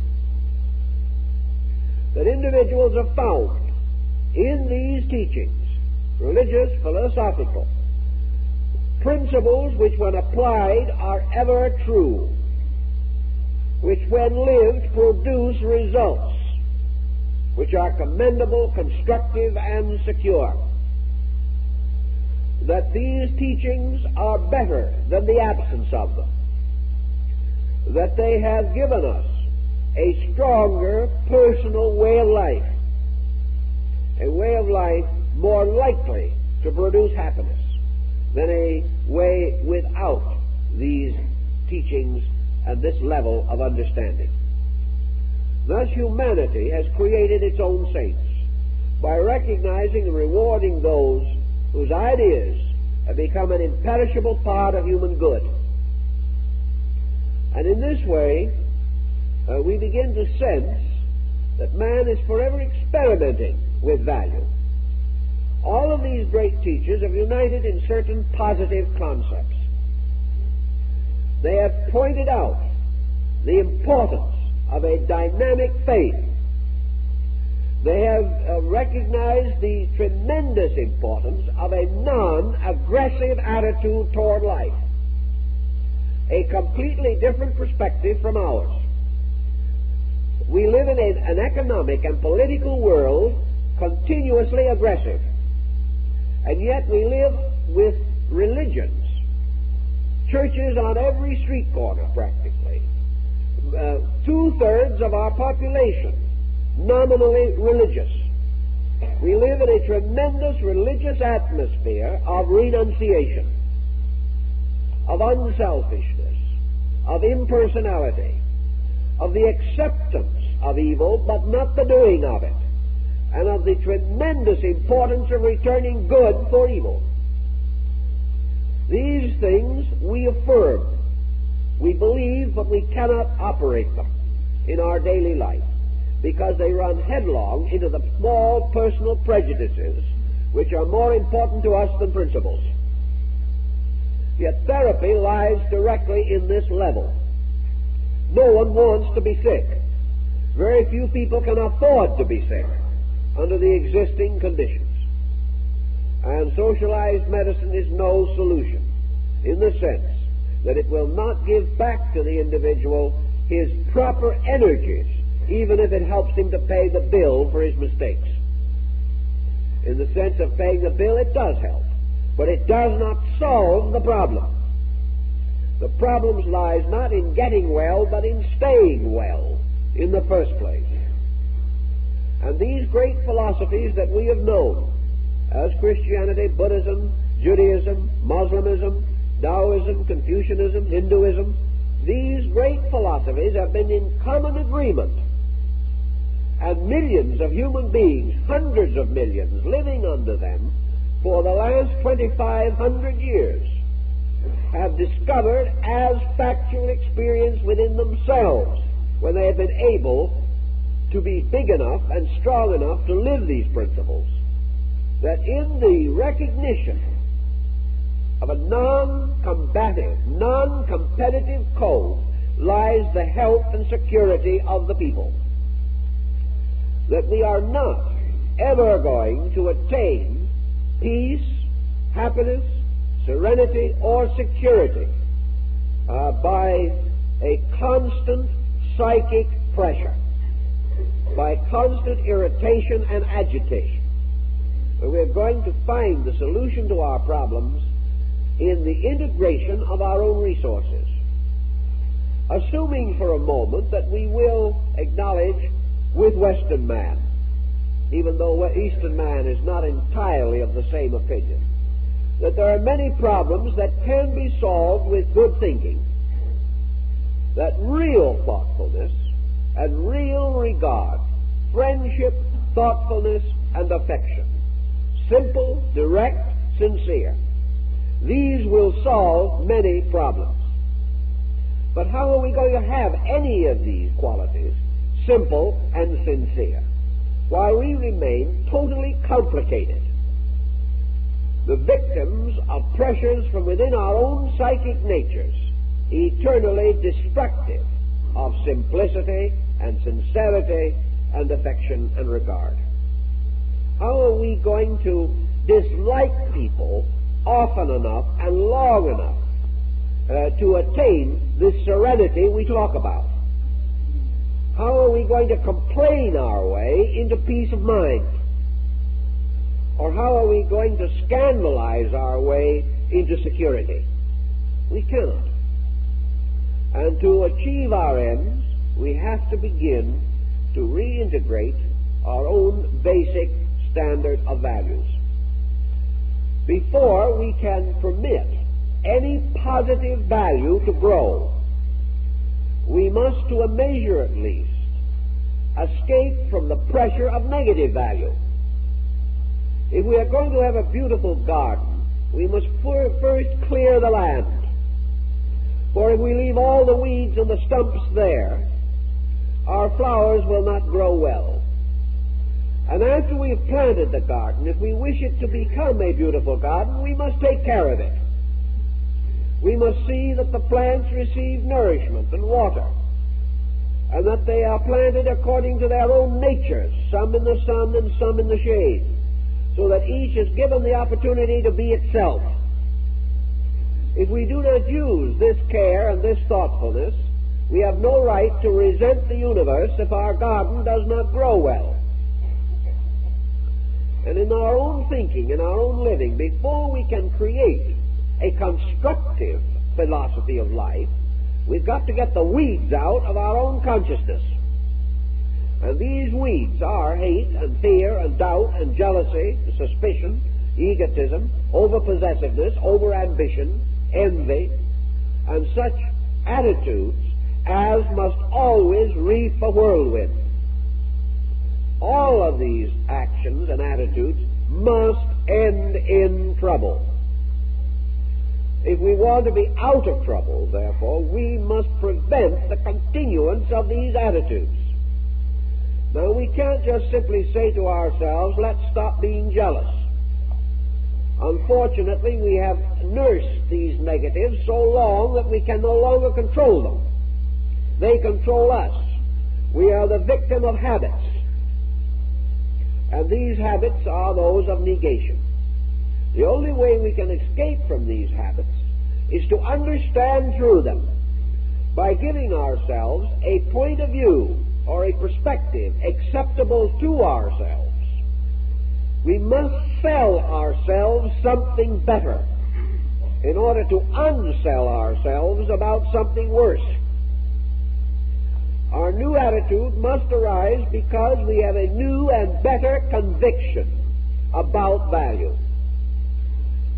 That individuals have found in these teachings, religious, philosophical, principles which when applied are ever true, which when lived produce results which are commendable, constructive, and secure. That these teachings are better than the absence of them. That they have given us a stronger personal way of life, a way of life more likely to produce happiness than a way without these teachings and this level of understanding. Thus, humanity has created its own saints by recognizing and rewarding those whose ideas have become an imperishable part of human good. And in this way, we begin to sense that man is forever experimenting with value. All of these great teachers have united in certain positive concepts. They have pointed out the importance of a dynamic faith. They have recognized the tremendous importance of a non-aggressive attitude toward life, a completely different perspective from ours. We live in an economic and political world continuously aggressive, and yet we live with religions, churches on every street corner practically. Two-thirds of our population nominally religious. We live in a tremendous religious atmosphere of renunciation, of unselfishness, of impersonality, of the acceptance of evil but not the doing of it, and of the tremendous importance of returning good for evil. These things we affirm. We believe, but we cannot operate them in our daily life because they run headlong into the small personal prejudices which are more important to us than principles. Yet therapy lies directly in this level. No one wants to be sick. Very few people can afford to be sick under the existing conditions. And socialized medicine is no solution in the sense that it will not give back to the individual his proper energies, even if it helps him to pay the bill for his mistakes. In the sense of paying the bill, it does help, but it does not solve the problem. The problem lies not in getting well, but in staying well in the first place. And these great philosophies that we have known as Christianity, Buddhism, Judaism, Muslimism, Taoism, Confucianism, Hinduism, these great philosophies have been in common agreement. And millions of human beings, hundreds of millions, living under them for the last 2,500 years, have discovered as factual experience within themselves when they have been able to be big enough and strong enough to live these principles, that in the recognition of a non-combative, non-competitive code lies the health and security of the people. That we are not ever going to attain peace, happiness, serenity, or security by a constant psychic pressure, by constant irritation and agitation. But we're going to find the solution to our problems in the integration of our own resources. Assuming for a moment that we will acknowledge with Western man, even though Eastern man is not entirely of the same opinion, that there are many problems that can be solved with good thinking, that real thoughtfulness and real regard, friendship, thoughtfulness, and affection, simple, direct, sincere, these will solve many problems. But how are we going to have any of these qualities, simple and sincere, while we remain totally complicated, the victims of pressures from within our own psychic natures, eternally destructive of simplicity and sincerity and affection and regard? How are we going to dislike people often enough and long enough to attain this serenity we talk about? How are we going to complain our way into peace of mind? Or how are we going to scandalize our way into security? We cannot. And to achieve our ends, we have to begin to reintegrate our own basic standard of values. Before we can permit any positive value to grow, we must, to a measure at least, escape from the pressure of negative value. If we are going to have a beautiful garden, we must first clear the land. For if we leave all the weeds and the stumps there, our flowers will not grow well. And after we have planted the garden, if we wish it to become a beautiful garden, we must take care of it. We must see that the plants receive nourishment and water, and that they are planted according to their own natures, some in the sun and some in the shade, so that each is given the opportunity to be itself. If we do not use this care and this thoughtfulness, we have no right to resent the universe if our garden does not grow well. And in our own thinking, in our own living, before we can create a constructive philosophy of life, we've got to get the weeds out of our own consciousness. And these weeds are hate and fear and doubt and jealousy, suspicion, egotism, over-possessiveness, over-ambition, envy, and such attitudes as must always reap a whirlwind. All of these actions and attitudes must end in trouble. If we want to be out of trouble, therefore, we must prevent the continuance of these attitudes. Now, we can't just simply say to ourselves, let's stop being jealous. Unfortunately, we have nursed these negatives so long that we can no longer control them. They control us. We are the victim of habits. And these habits are those of negation. The only way we can escape from these habits is to understand through them by giving ourselves a point of view or a perspective acceptable to ourselves. We must sell ourselves something better in order to unsell ourselves about something worse. Our new attitude must arise because we have a new and better conviction about value.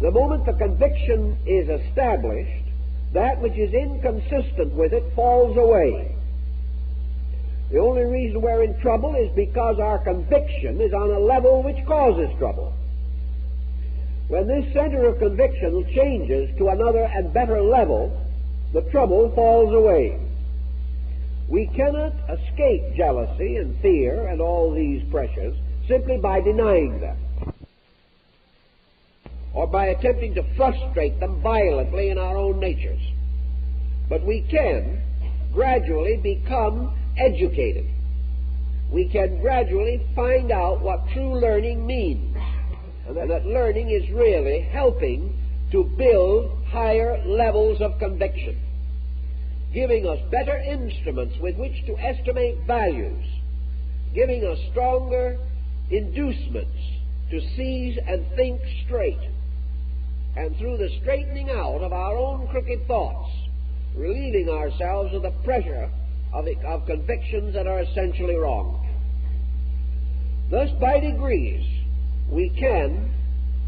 The moment the conviction is established, that which is inconsistent with it falls away. The only reason we're in trouble is because our conviction is on a level which causes trouble. When this center of conviction changes to another and better level, the trouble falls away. We cannot escape jealousy and fear and all these pressures simply by denying them, or by attempting to frustrate them violently in our own natures. But we can gradually become educated. We can gradually find out what true learning means, and that learning is really helping to build higher levels of conviction, giving us better instruments with which to estimate values, giving us stronger inducements to seize and think straight, and through the straightening out of our own crooked thoughts, relieving ourselves of the pressure of convictions that are essentially wrong. Thus, by degrees, we can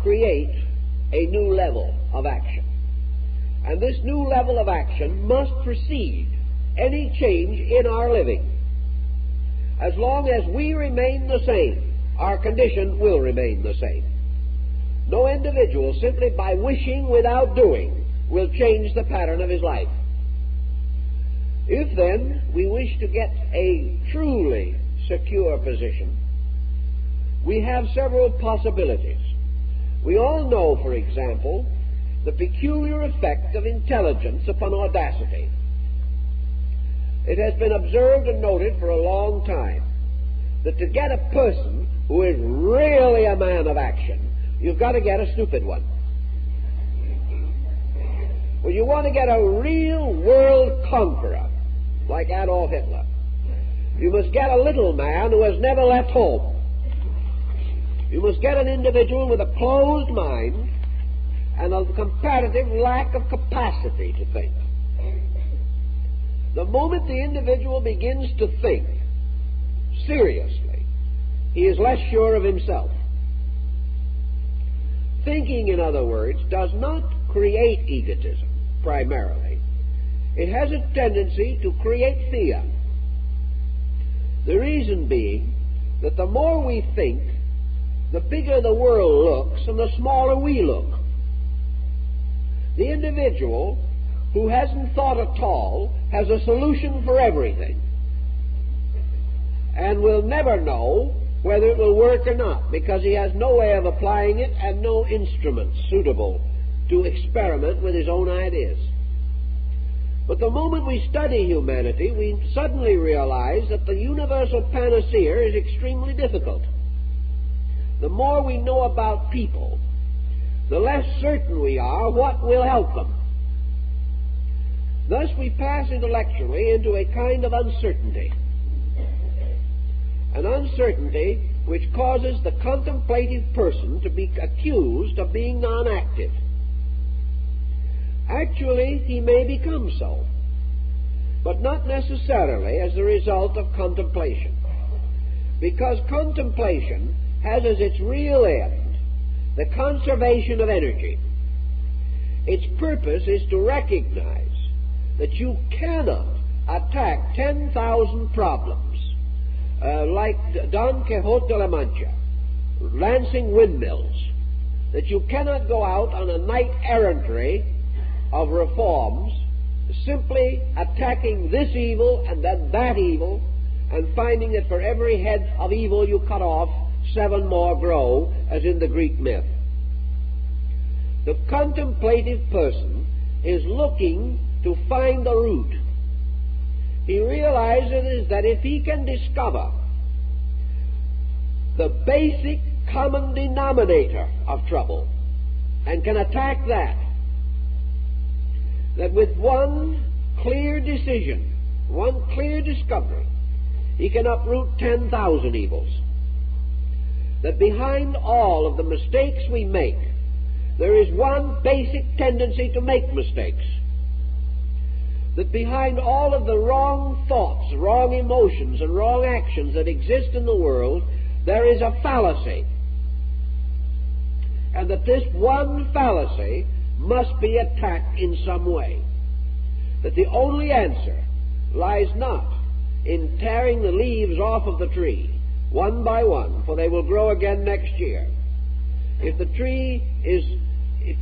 create a new level of action. And this new level of action must precede any change in our living. As long as we remain the same, our condition will remain the same. No individual, simply by wishing without doing, will change the pattern of his life. If, then, we wish to get a truly secure position, we have several possibilities. We all know, for example, the peculiar effect of intelligence upon audacity. It has been observed and noted for a long time that to get a person who is really a man of action, you've got to get a stupid one. Well, you want to get a real world conqueror, like Adolf Hitler, you must get a little man who has never left home. You must get an individual with a closed mind and a comparative lack of capacity to think. The moment the individual begins to think seriously, he is less sure of himself. Thinking, in other words, does not create egotism, primarily. It has a tendency to create fear. The reason being that the more we think, the bigger the world looks and the smaller we look. The individual who hasn't thought at all has a solution for everything and will never know whether it will work or not, because he has no way of applying it and no instruments suitable to experiment with his own ideas. But the moment we study humanity, we suddenly realize that the universal panacea is extremely difficult. The more we know about people, the less certain we are what will help them. Thus we pass intellectually into a kind of uncertainty. An uncertainty which causes the contemplative person to be accused of being non-active. Actually, he may become so, but not necessarily as the result of contemplation, because contemplation has as its real end the conservation of energy. Its purpose is to recognize that you cannot attack 10,000 problems like Don Quixote de la Mancha, lancing windmills, that you cannot go out on a knight errantry of reforms, simply attacking this evil and then that evil, and finding that for every head of evil you cut off, 7 more grow, as in the Greek myth. The contemplative person is looking to find the root. He realizes that if he can discover the basic common denominator of trouble and can attack that with one clear decision, one clear discovery, he can uproot 10,000 evils. That behind all of the mistakes we make, there is one basic tendency to make mistakes. That behind all of the wrong thoughts, wrong emotions, and wrong actions that exist in the world, there is a fallacy. And that this one fallacy must be attacked in some way. That the only answer lies not in tearing the leaves off of the tree, one by one, for they will grow again next year. If the tree is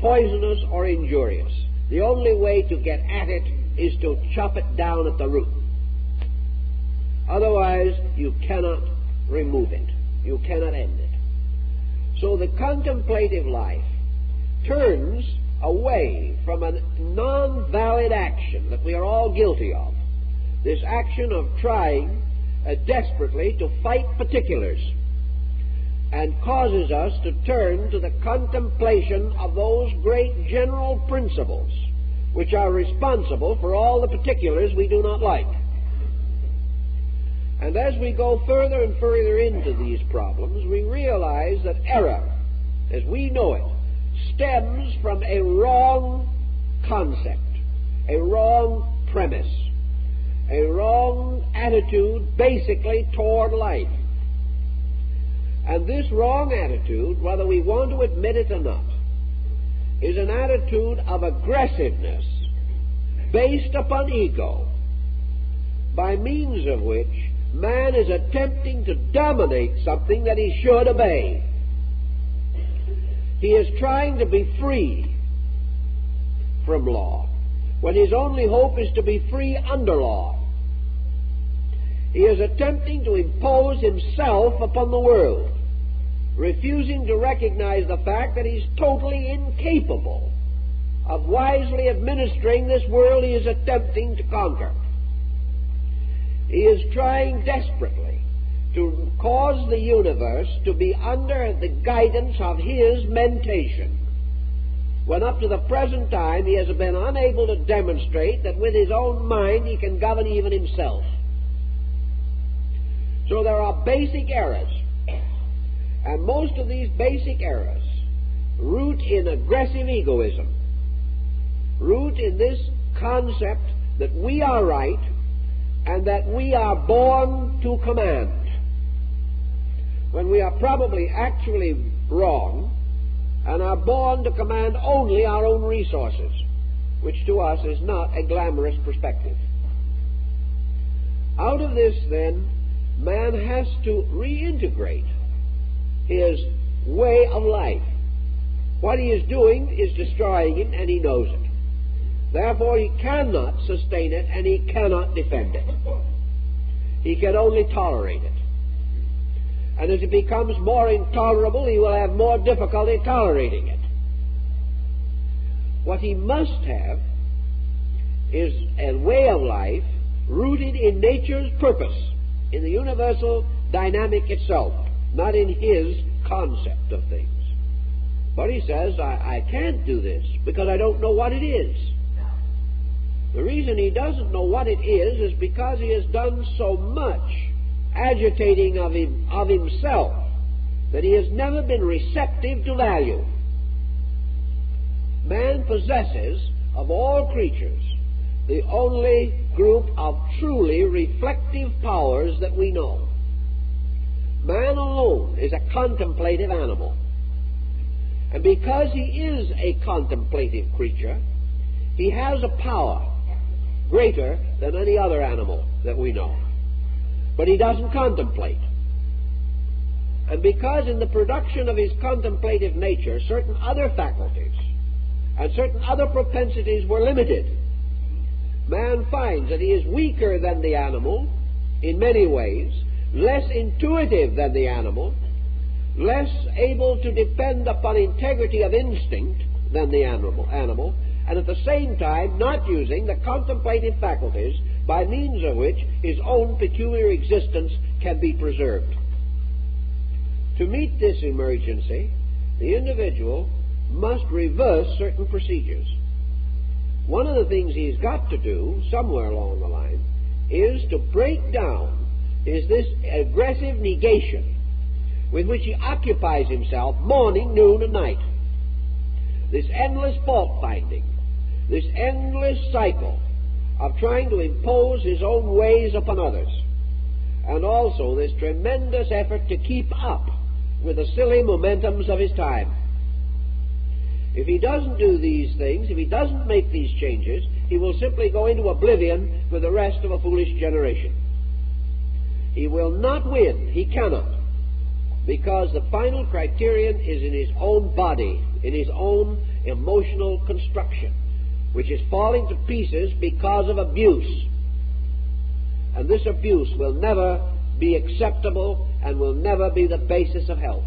poisonous or injurious, the only way to get at it is to chop it down at the root. Otherwise, you cannot remove it. You cannot end it. So the contemplative life turns away from a non-valid action that we are all guilty of, this action of trying desperately to fight particulars, and causes us to turn to the contemplation of those great general principles which are responsible for all the particulars we do not like. And as we go further and further into these problems, we realize that error, as we know it, stems from a wrong concept, a wrong premise, a wrong attitude basically toward life. And this wrong attitude, whether we want to admit it or not, is an attitude of aggressiveness based upon ego, by means of which man is attempting to dominate something that he should obey. He is trying to be free from law, when his only hope is to be free under law. He is attempting to impose himself upon the world, refusing to recognize the fact that he's totally incapable of wisely administering this world he is attempting to conquer. He is trying desperately to cause the universe to be under the guidance of his mentation, when up to the present time he has been unable to demonstrate that with his own mind he can govern even himself. So there are basic errors, and most of these basic errors root in aggressive egoism, root in this concept that we are right and that we are born to command, when we are probably actually wrong and are born to command only our own resources, which to us is not a glamorous perspective. Out of this, then, man has to reintegrate his way of life. What he is doing is destroying it, and he knows it. Therefore, he cannot sustain it, and he cannot defend it. He can only tolerate it. And as it becomes more intolerable, he will have more difficulty tolerating it. What he must have is a way of life rooted in nature's purpose, in the universal dynamic itself, not in his concept of things. But he says, I can't do this because I don't know what it is. The reason he doesn't know what it is because he has done so much agitating of himself that he has never been receptive to value. Man possesses, of all creatures, the only group of truly reflective powers that we know. Man alone is a contemplative animal. And because he is a contemplative creature, he has a power greater than any other animal that we know. But he doesn't contemplate. And because in the production of his contemplative nature, certain other faculties and certain other propensities were limited, man finds that he is weaker than the animal in many ways, less intuitive than the animal, less able to depend upon integrity of instinct than the animal, and at the same time not using the contemplative faculties by means of which his own peculiar existence can be preserved. To meet this emergency, the individual must reverse certain procedures. One of the things he's got to do, somewhere along the line, is to break down this aggressive negation with which he occupies himself morning, noon, and night. This endless fault-finding, this endless cycle of trying to impose his own ways upon others, and also this tremendous effort to keep up with the silly momentums of his time. If he doesn't do these things, if he doesn't make these changes, he will simply go into oblivion with the rest of a foolish generation. He will not win. He cannot. Because the final criterion is in his own body, in his own emotional construction, which is falling to pieces because of abuse. And this abuse will never be acceptable and will never be the basis of health.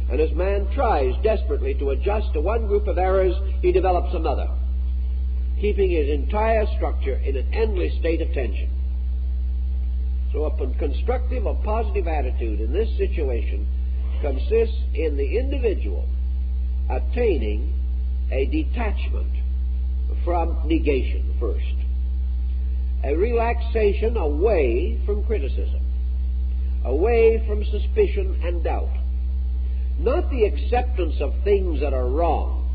And as man tries desperately to adjust to one group of errors, he develops another, keeping his entire structure in an endless state of tension. So a constructive or positive attitude in this situation consists in the individual attaining a detachment from negation first, a relaxation away from criticism, away from suspicion and doubt. Not the acceptance of things that are wrong,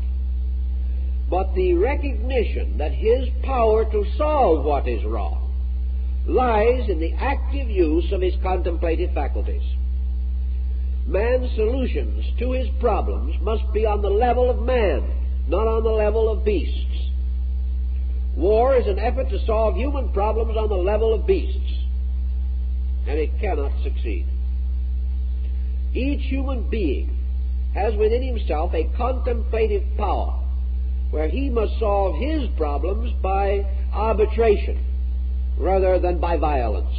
but the recognition that his power to solve what is wrong lies in the active use of his contemplative faculties. Man's solutions to his problems must be on the level of man, not on the level of beasts. War is an effort to solve human problems on the level of beasts, and it cannot succeed. Each human being has within himself a contemplative power where he must solve his problems by arbitration rather than by violence.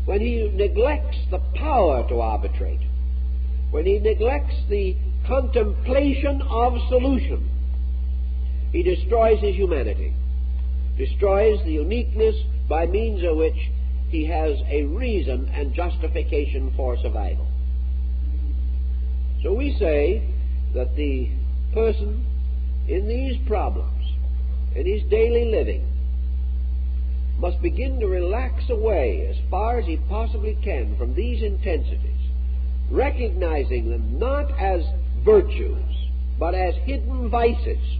When he neglects the power to arbitrate, when he neglects the contemplation of solution, he destroys his humanity, destroys the uniqueness by means of which he has a reason and justification for survival. So we say that the person in these problems, in his daily living, must begin to relax away as far as he possibly can from these intensities, recognizing them not as virtues, but as hidden vices.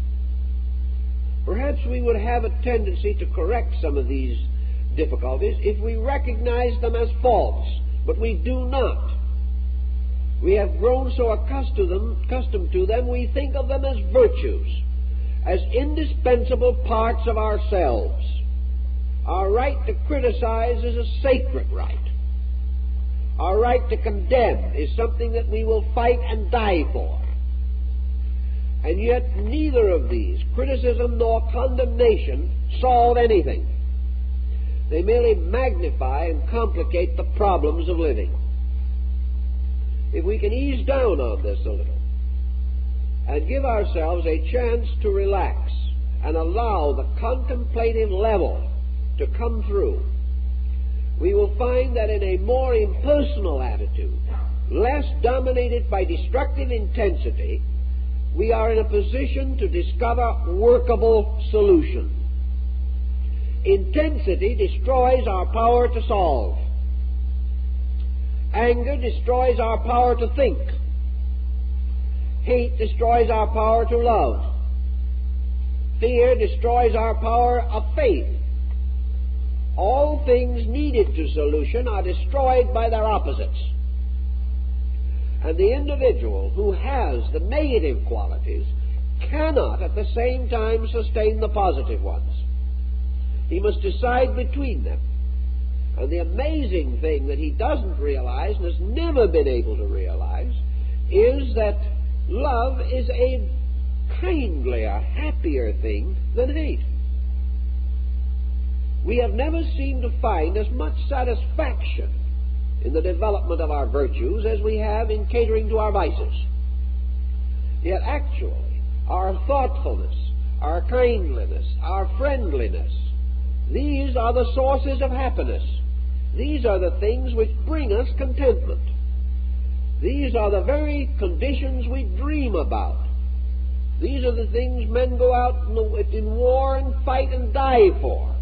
Perhaps we would have a tendency to correct some of these difficulties if we recognize them as faults, but we do not. We have grown so accustomed to them, we think of them as virtues, as indispensable parts of ourselves. Our right to criticize is a sacred right. Our right to condemn is something that we will fight and die for. And yet neither of these, criticism nor condemnation, solve anything. They merely magnify and complicate the problems of living. If we can ease down on this a little and give ourselves a chance to relax and allow the contemplative level to come through, we will find that in a more impersonal attitude, less dominated by destructive intensity, we are in a position to discover workable solutions. Intensity destroys our power to solve. Anger destroys our power to think. Hate destroys our power to love. Fear destroys our power of faith. All things needed to solution are destroyed by their opposites. And the individual who has the negative qualities cannot at the same time sustain the positive ones. He must decide between them. And the amazing thing that he doesn't realize and has never been able to realize is that love is a kindlier, happier thing than hate. We have never seemed to find as much satisfaction in the development of our virtues as we have in catering to our vices. Yet actually, our thoughtfulness, our kindliness, our friendliness, these are the sources of happiness. These are the things which bring us contentment. These are the very conditions we dream about. These are the things men go out in war and fight and die for.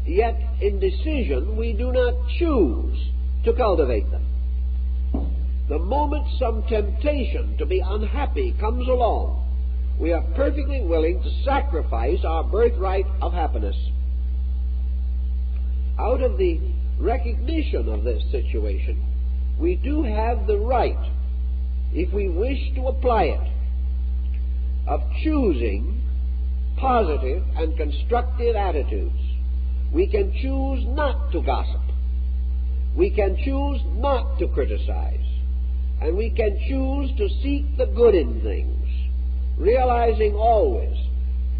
Yet in decision we do not choose to cultivate them. The moment some temptation to be unhappy comes along, we are perfectly willing to sacrifice our birthright of happiness. Out of the recognition of this situation, we do have the right, if we wish to apply it, of choosing positive and constructive attitudes. We can choose not to gossip. We can choose not to criticize. And we can choose to seek the good in things, realizing always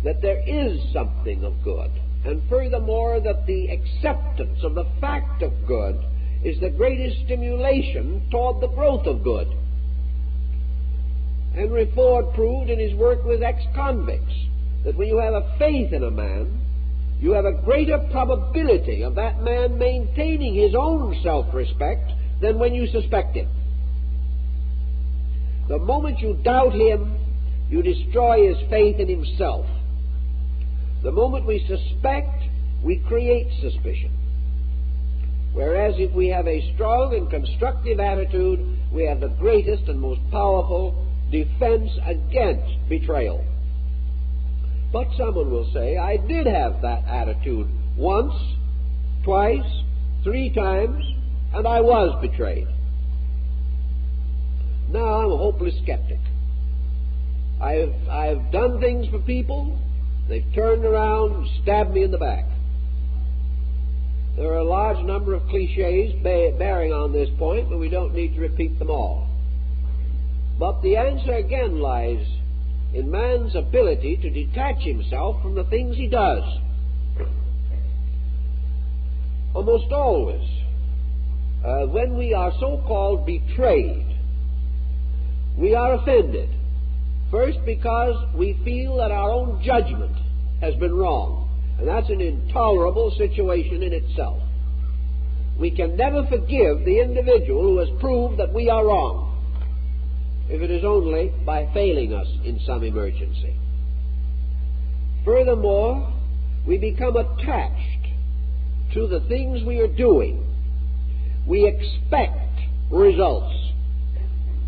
that there is something of good, and furthermore that the acceptance of the fact of good is the greatest stimulation toward the growth of good. Henry Ford proved in his work with ex-convicts that when you have a faith in a man, you have a greater probability of that man maintaining his own self-respect than when you suspect him. The moment you doubt him, you destroy his faith in himself. The moment we suspect, we create suspicion. Whereas if we have a strong and constructive attitude, we have the greatest and most powerful defense against betrayal. But someone will say, I did have that attitude once, twice, 3 times, and I was betrayed. Now I'm a hopeless skeptic. I've done things for people, they've turned around and stabbed me in the back. There are a large number of cliches bearing on this point, but we don't need to repeat them all. But the answer again lies in man's ability to detach himself from the things he does. Almost always, when we are so-called betrayed, we are offended. First, because we feel that our own judgment has been wrong, and that's an intolerable situation in itself. We can never forgive the individual who has proved that we are wrong, if it is only by failing us in some emergency. Furthermore, we become attached to the things we are doing. We expect results.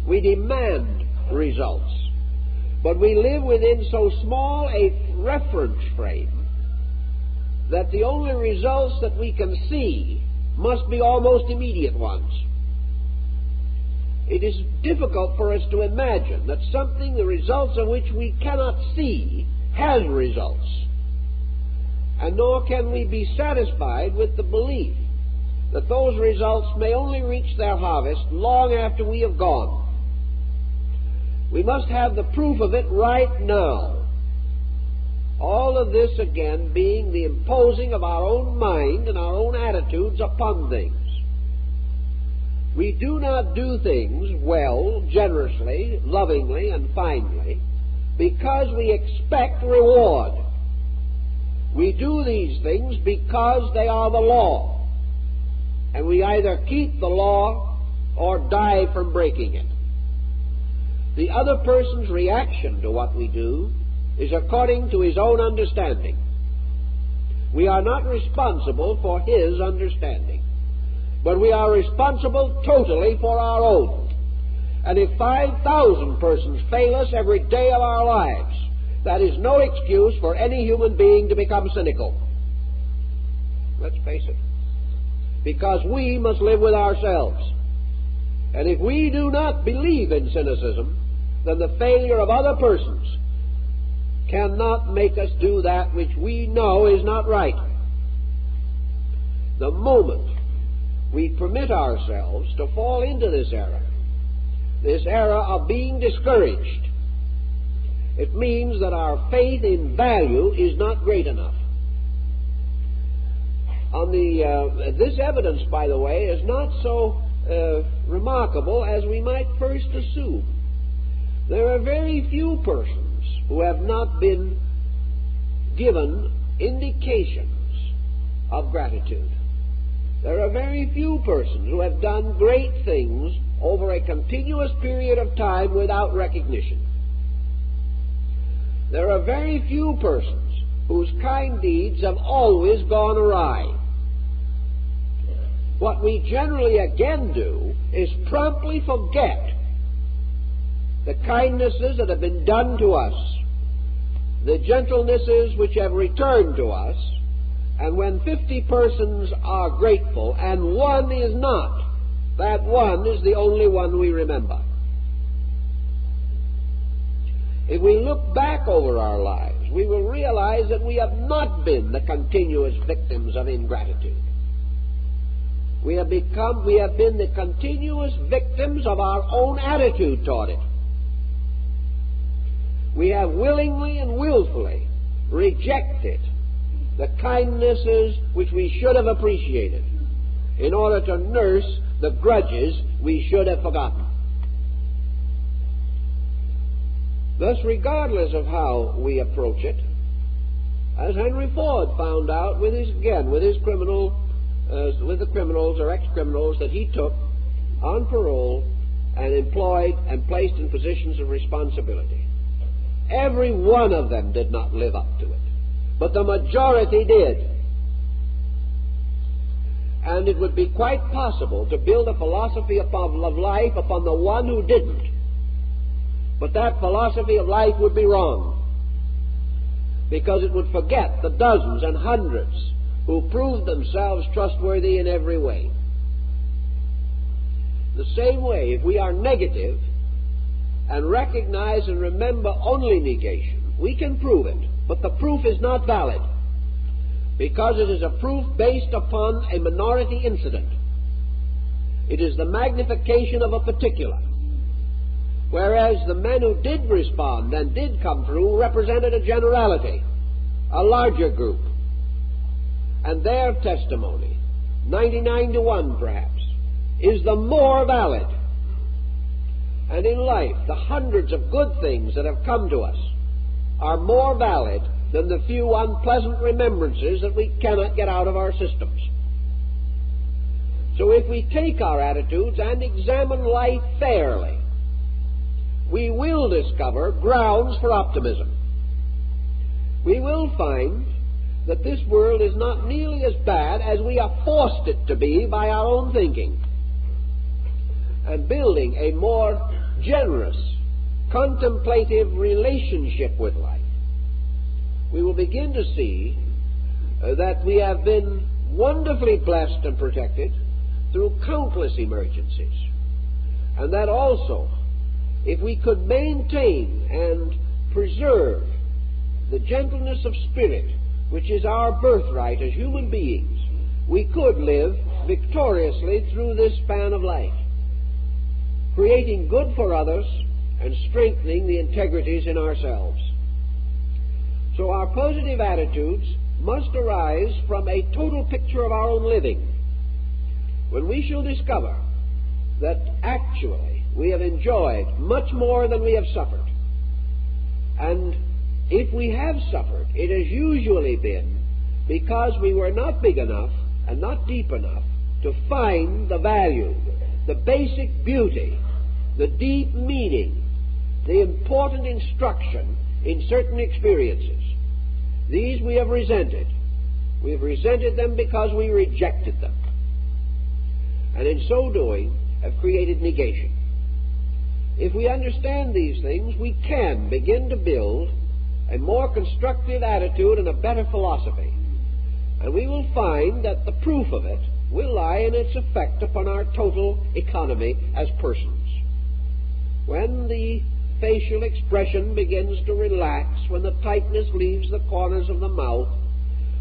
We demand results. But we live within so small a reference frame that the only results that we can see must be almost immediate ones. It is difficult for us to imagine that something, the results of which we cannot see, has results. And nor can we be satisfied with the belief that those results may only reach their harvest long after we have gone. We must have the proof of it right now. All of this, again, being the imposing of our own mind and our own attitudes upon things. We do not do things well, generously, lovingly, and finely because we expect reward. We do these things because they are the law, and we either keep the law or die from breaking it. The other person's reaction to what we do is according to his own understanding. We are not responsible for his understanding, but we are responsible totally for our own. And if 5,000 persons fail us every day of our lives, that is no excuse for any human being to become cynical. Let's face it. Because we must live with ourselves. And if we do not believe in cynicism, then the failure of other persons cannot make us do that which we know is not right. The moment we permit ourselves to fall into this error of being discouraged, it means that our faith in value is not great enough. This evidence, by the way, is not so remarkable as we might first assume. There are very few persons who have not been given indications of gratitude. There are very few persons who have done great things over a continuous period of time without recognition. There are very few persons whose kind deeds have always gone awry. What we generally again do is promptly forget the kindnesses that have been done to us, the gentlenesses which have returned to us, and when 50 persons are grateful and one is not, that one is the only one we remember. If we look back over our lives, we will realize that we have not been the continuous victims of ingratitude. We have been the continuous victims of our own attitude toward it. We have willingly and willfully rejected the kindnesses which we should have appreciated in order to nurse the grudges we should have forgotten. Thus, regardless of how we approach it, as Henry Ford found out with the criminals or ex-criminals that he took on parole and employed and placed in positions of responsibility, every one of them did not live up to it, but the majority did. And it would be quite possible to build a philosophy of life upon the one who didn't. But that philosophy of life would be wrong, because it would forget the dozens and hundreds who proved themselves trustworthy in every way. The same way, if we are negative and recognize and remember only negation, we can prove it, but the proof is not valid, because it is a proof based upon a minority incident. It is the magnification of a particular, whereas the men who did respond and did come through represented a generality, a larger group, and their testimony, 99 to 1 perhaps, is the more valid. And in life, the hundreds of good things that have come to us are more valid than the few unpleasant remembrances that we cannot get out of our systems. So if we take our attitudes and examine life fairly, we will discover grounds for optimism. We will find that this world is not nearly as bad as we have forced it to be by our own thinking. And building a more generous, contemplative relationship with life, we will begin to see that we have been wonderfully blessed and protected through countless emergencies, and that also, if we could maintain and preserve the gentleness of spirit, which is our birthright as human beings, we could live victoriously through this span of life, creating good for others and strengthening the integrities in ourselves. So our positive attitudes must arise from a total picture of our own living. When we shall discover that actually we have enjoyed much more than we have suffered, and if we have suffered, it has usually been because we were not big enough and not deep enough to find the value, the basic beauty, the deep meaning, the important instruction in certain experiences. These we have resented. We have resented them because we rejected them, and in so doing have created negation. If we understand these things, we can begin to build a more constructive attitude and a better philosophy, and we will find that the proof of it will lie in its effect upon our total economy as persons. When the facial expression begins to relax, when the tightness leaves the corners of the mouth,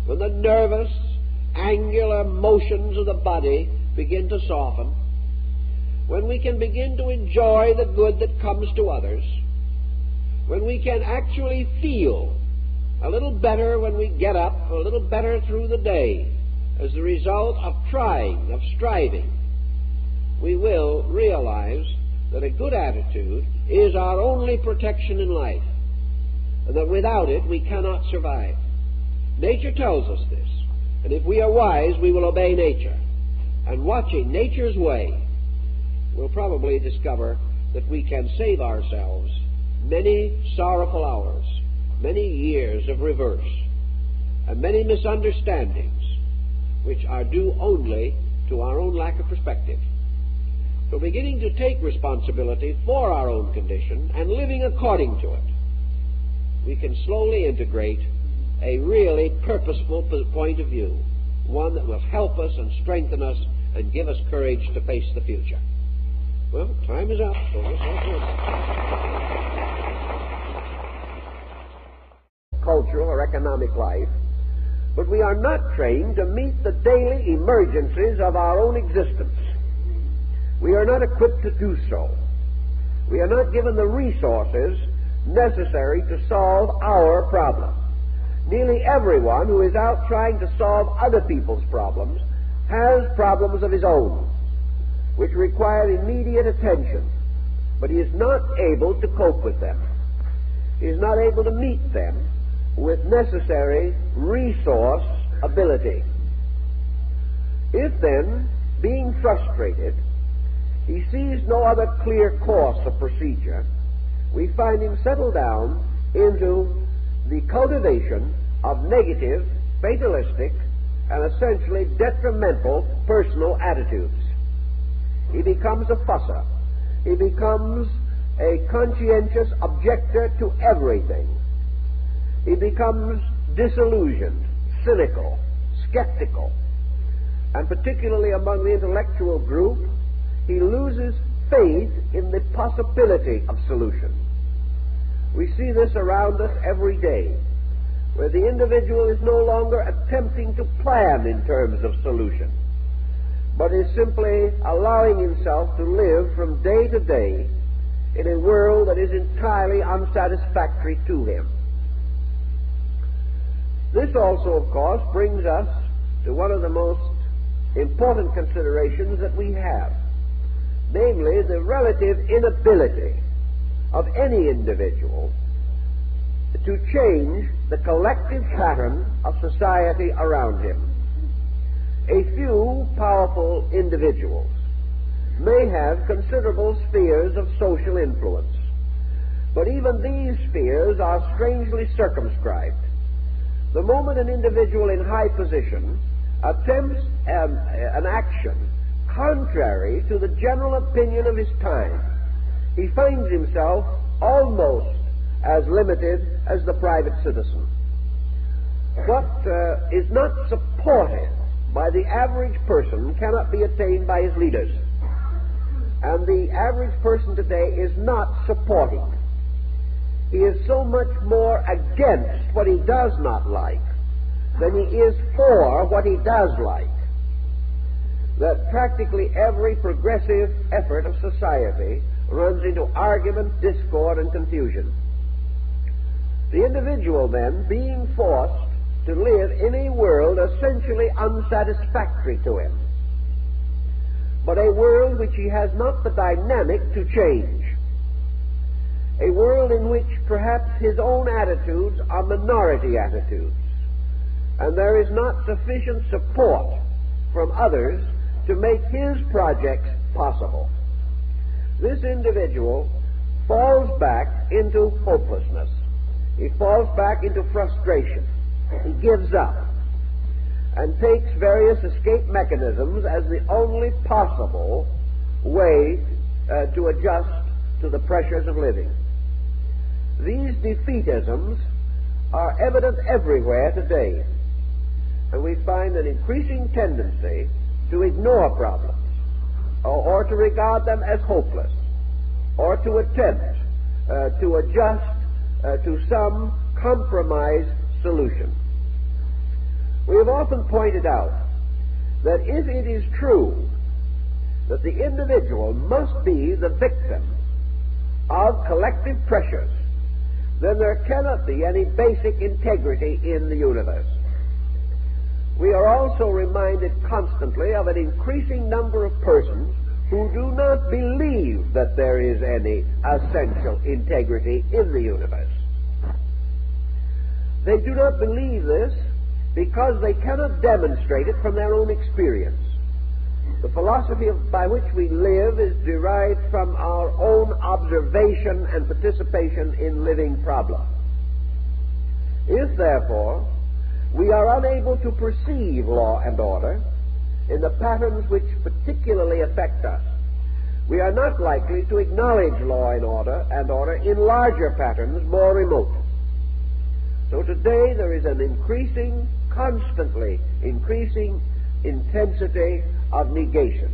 when the nervous, angular motions of the body begin to soften, when we can begin to enjoy the good that comes to others, when we can actually feel a little better when we get up, a little better through the day, as the result of trying, of striving, we will realize that a good attitude is our only protection in life, and that without it we cannot survive. Nature tells us this, and if we are wise, we will obey nature. And watching nature's way, we'll probably discover that we can save ourselves many sorrowful hours, many years of reverse, and many misunderstandings, which are due only to our own lack of perspective. So beginning to take responsibility for our own condition and living according to it, we can slowly integrate a really purposeful point of view, one that will help us and strengthen us and give us courage to face the future. Well, time is up, so let's cultural or economic life, but we are not trained to meet the daily emergencies of our own existence. We are not equipped to do so. We are not given the resources necessary to solve our problem. Nearly everyone who is out trying to solve other people's problems has problems of his own, which require immediate attention, but he is not able to cope with them. He is not able to meet them with necessary resource ability. If then, being frustrated, he sees no other clear course of procedure, we find him settle down into the cultivation of negative, fatalistic, and essentially detrimental personal attitudes. He becomes a fusser. He becomes a conscientious objector to everything. He becomes disillusioned, cynical, skeptical, and particularly among the intellectual group, he loses faith in the possibility of solution. We see this around us every day, where the individual is no longer attempting to plan in terms of solution, but is simply allowing himself to live from day to day in a world that is entirely unsatisfactory to him. This also, of course, brings us to one of the most important considerations that we have, namely the relative inability of any individual to change the collective pattern of society around him. A few powerful individuals may have considerable spheres of social influence, but even these spheres are strangely circumscribed. The moment an individual in high position attempts an action contrary to the general opinion of his time, he finds himself almost as limited as the private citizen. what is not supported by the average person cannot be attained by his leaders. And the average person today is not supporting. He is so much more against what he does not like than he is for what he does like, that practically every progressive effort of society runs into argument, discord, and confusion. The individual, then, being forced to live in a world essentially unsatisfactory to him, but a world which he has not the dynamic to change, a world in which perhaps his own attitudes are minority attitudes, and there is not sufficient support from others to make his projects possible. This individual falls back into hopelessness. He falls back into frustration. He gives up and takes various escape mechanisms as the only possible way to adjust to the pressures of living. These defeatisms are evident everywhere today, and we find an increasing tendency to ignore problems, or to regard them as hopeless, or to attempt to adjust to some compromise solution. We have often pointed out that if it is true that the individual must be the victim of collective pressures, then there cannot be any basic integrity in the universe. We are also reminded constantly of an increasing number of persons who do not believe that there is any essential integrity in the universe. They do not believe this because they cannot demonstrate it from their own experience. The philosophy by which we live is derived from our own observation and participation in living problems. If, therefore, we are unable to perceive law and order in the patterns which particularly affect us, we are not likely to acknowledge law and order in larger patterns more remote. So today there is an constantly increasing intensity of negation.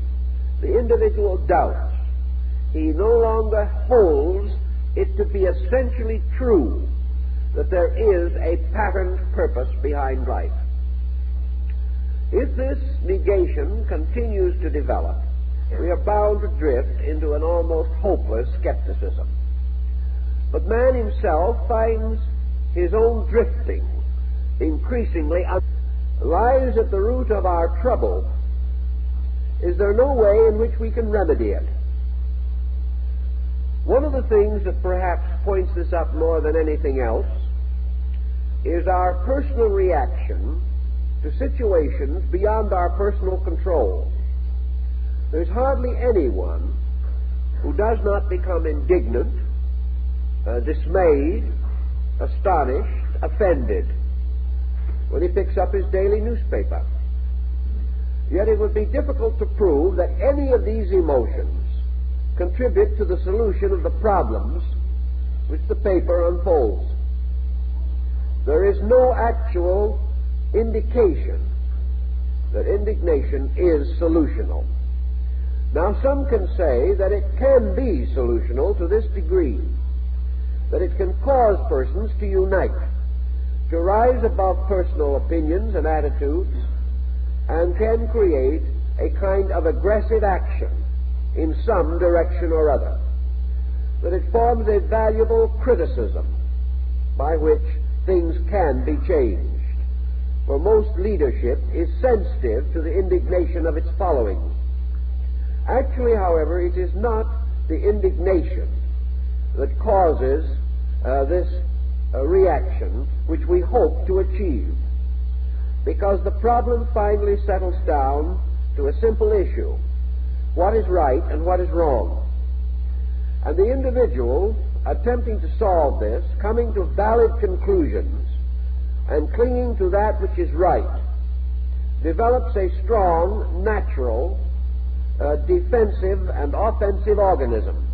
The individual doubts. He no longer holds it to be essentially true that there is a patterned purpose behind life. If this negation continues to develop, we are bound to drift into an almost hopeless skepticism. But man himself finds his own drifting increasingly lies at the root of our trouble. Is there no way in which we can remedy it? One of the things that perhaps points this up more than anything else is our personal reaction to situations beyond our personal control. There's hardly anyone who does not become indignant, dismayed, astonished, offended when he picks up his daily newspaper. Yet it would be difficult to prove that any of these emotions contribute to the solution of the problems which the paper unfolds. There is no actual indication that indignation is solutional. Now, some can say that it can be solutional to this degree, that it can cause persons to unite, to rise above personal opinions and attitudes, and can create a kind of aggressive action in some direction or other, that it forms a valuable criticism by which things can be changed. For most leadership is sensitive to the indignation of its following. Actually, however, it is not the indignation that causes this reaction which we hope to achieve, because the problem finally settles down to a simple issue: what is right and what is wrong. And the individual, attempting to solve this, coming to valid conclusions and clinging to that which is right, develops a strong, natural, defensive and offensive organism.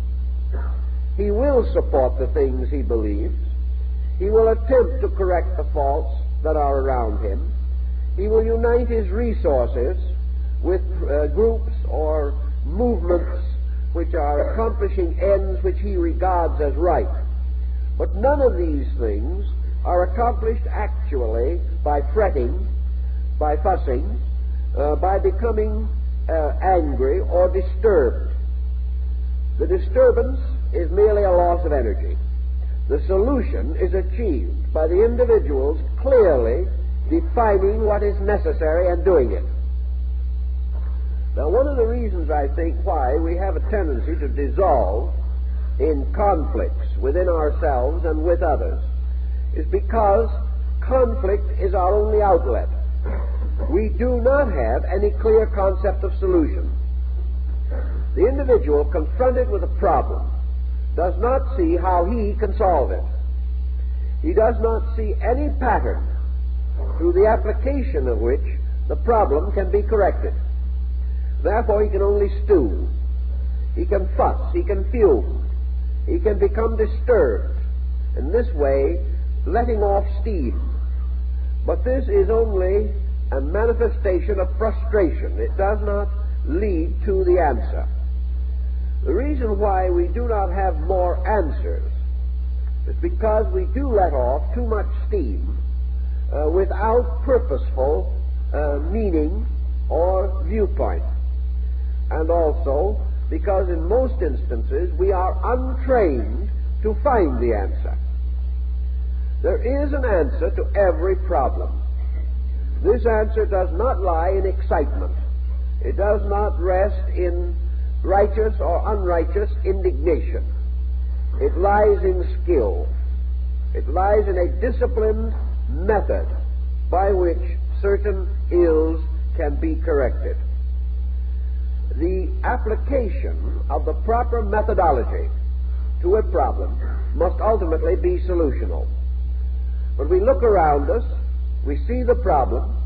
He will support the things he believes. He will attempt to correct the faults that are around him. He will unite his resources with groups or movements which are accomplishing ends which he regards as right. But none of these things are accomplished actually by fretting, by fussing, by becoming angry or disturbed. The disturbance is merely a loss of energy. The solution is achieved by the individuals clearly defining what is necessary and doing it. Now, one of the reasons, I think, why we have a tendency to dissolve in conflicts within ourselves and with others is because conflict is our only outlet. We do not have any clear concept of solution. The individual confronted with a problem does not see how he can solve it. He does not see any pattern through the application of which the problem can be corrected. Therefore, he can only stew. He can fuss. He can fume. He can become disturbed. In this way, letting off steam. But this is only a manifestation of frustration. It does not lead to the answer. The reason why we do not have more answers is because we do let off too much steam without purposeful meaning or viewpoint. And also because in most instances we are untrained to find the answer. There is an answer to every problem. This answer does not lie in excitement. It does not rest in righteous or unrighteous indignation. It lies in skill. It lies in a disciplined method by which certain ills can be corrected. The application of the proper methodology to a problem must ultimately be solutional. When we look around us, we see the problem,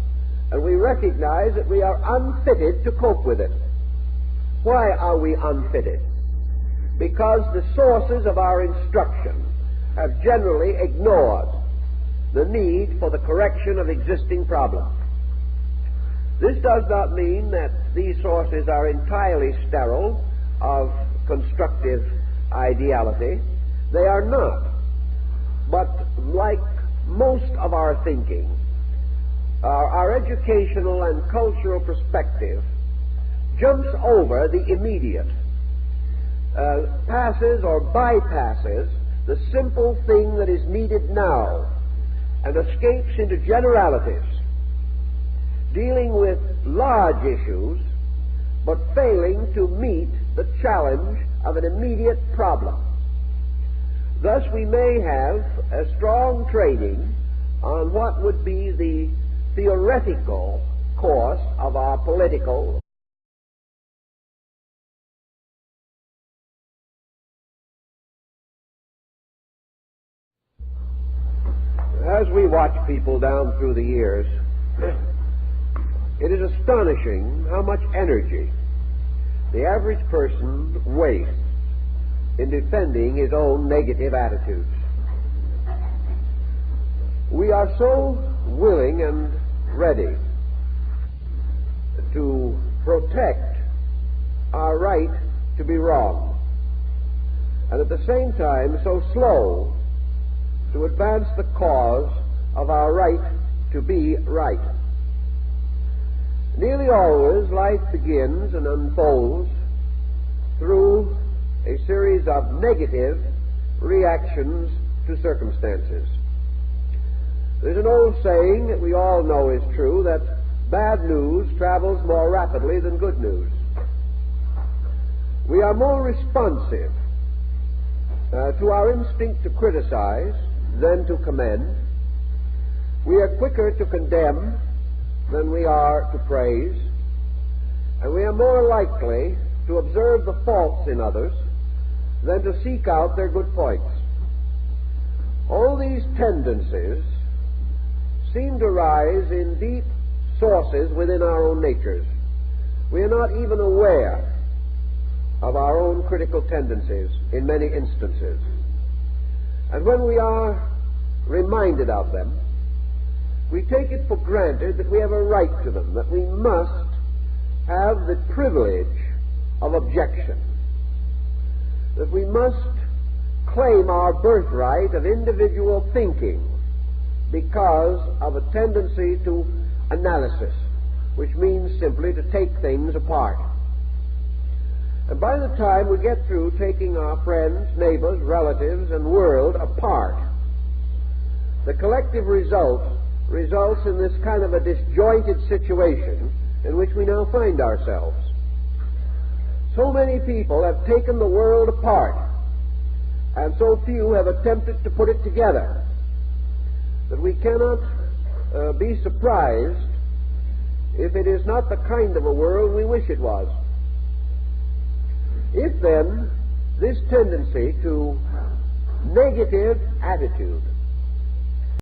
and we recognize that we are unfitted to cope with it. Why are we unfitted? Because the sources of our instruction have generally ignored the need for the correction of existing problems. This does not mean that these sources are entirely sterile of constructive ideality. They are not. But like most of our thinking, our educational and cultural perspective jumps over the immediate, passes or bypasses the simple thing that is needed now, and escapes into generalities, dealing with large issues, but failing to meet the challenge of an immediate problem. Thus, we may have a strong training on what would be the theoretical course of our political As we watch people down through the years, it is astonishing how much energy the average person wastes in defending his own negative attitudes. We are so willing and ready to protect our right to be wrong, and at the same time so slow to advance the cause of our right to be right. Nearly always life begins and unfolds through a series of negative reactions to circumstances. There's an old saying that we all know is true, that bad news travels more rapidly than good news. We are more responsive to our instinct to criticize than to commend. We are quicker to condemn than we are to praise, and we are more likely to observe the faults in others than to seek out their good points. All these tendencies seem to rise in deep sources within our own natures. We are not even aware of our own critical tendencies in many instances. And when we are reminded of them, we take it for granted that we have a right to them, that we must have the privilege of objection, that we must claim our birthright of individual thinking because of a tendency to analysis, which means simply to take things apart. And by the time we get through taking our friends, neighbors, relatives, and world apart, the collective results in this kind of a disjointed situation in which we now find ourselves. So many people have taken the world apart, and so few have attempted to put it together, that we cannot be surprised if it is not the kind of a world we wish it was. If then this tendency to negative attitude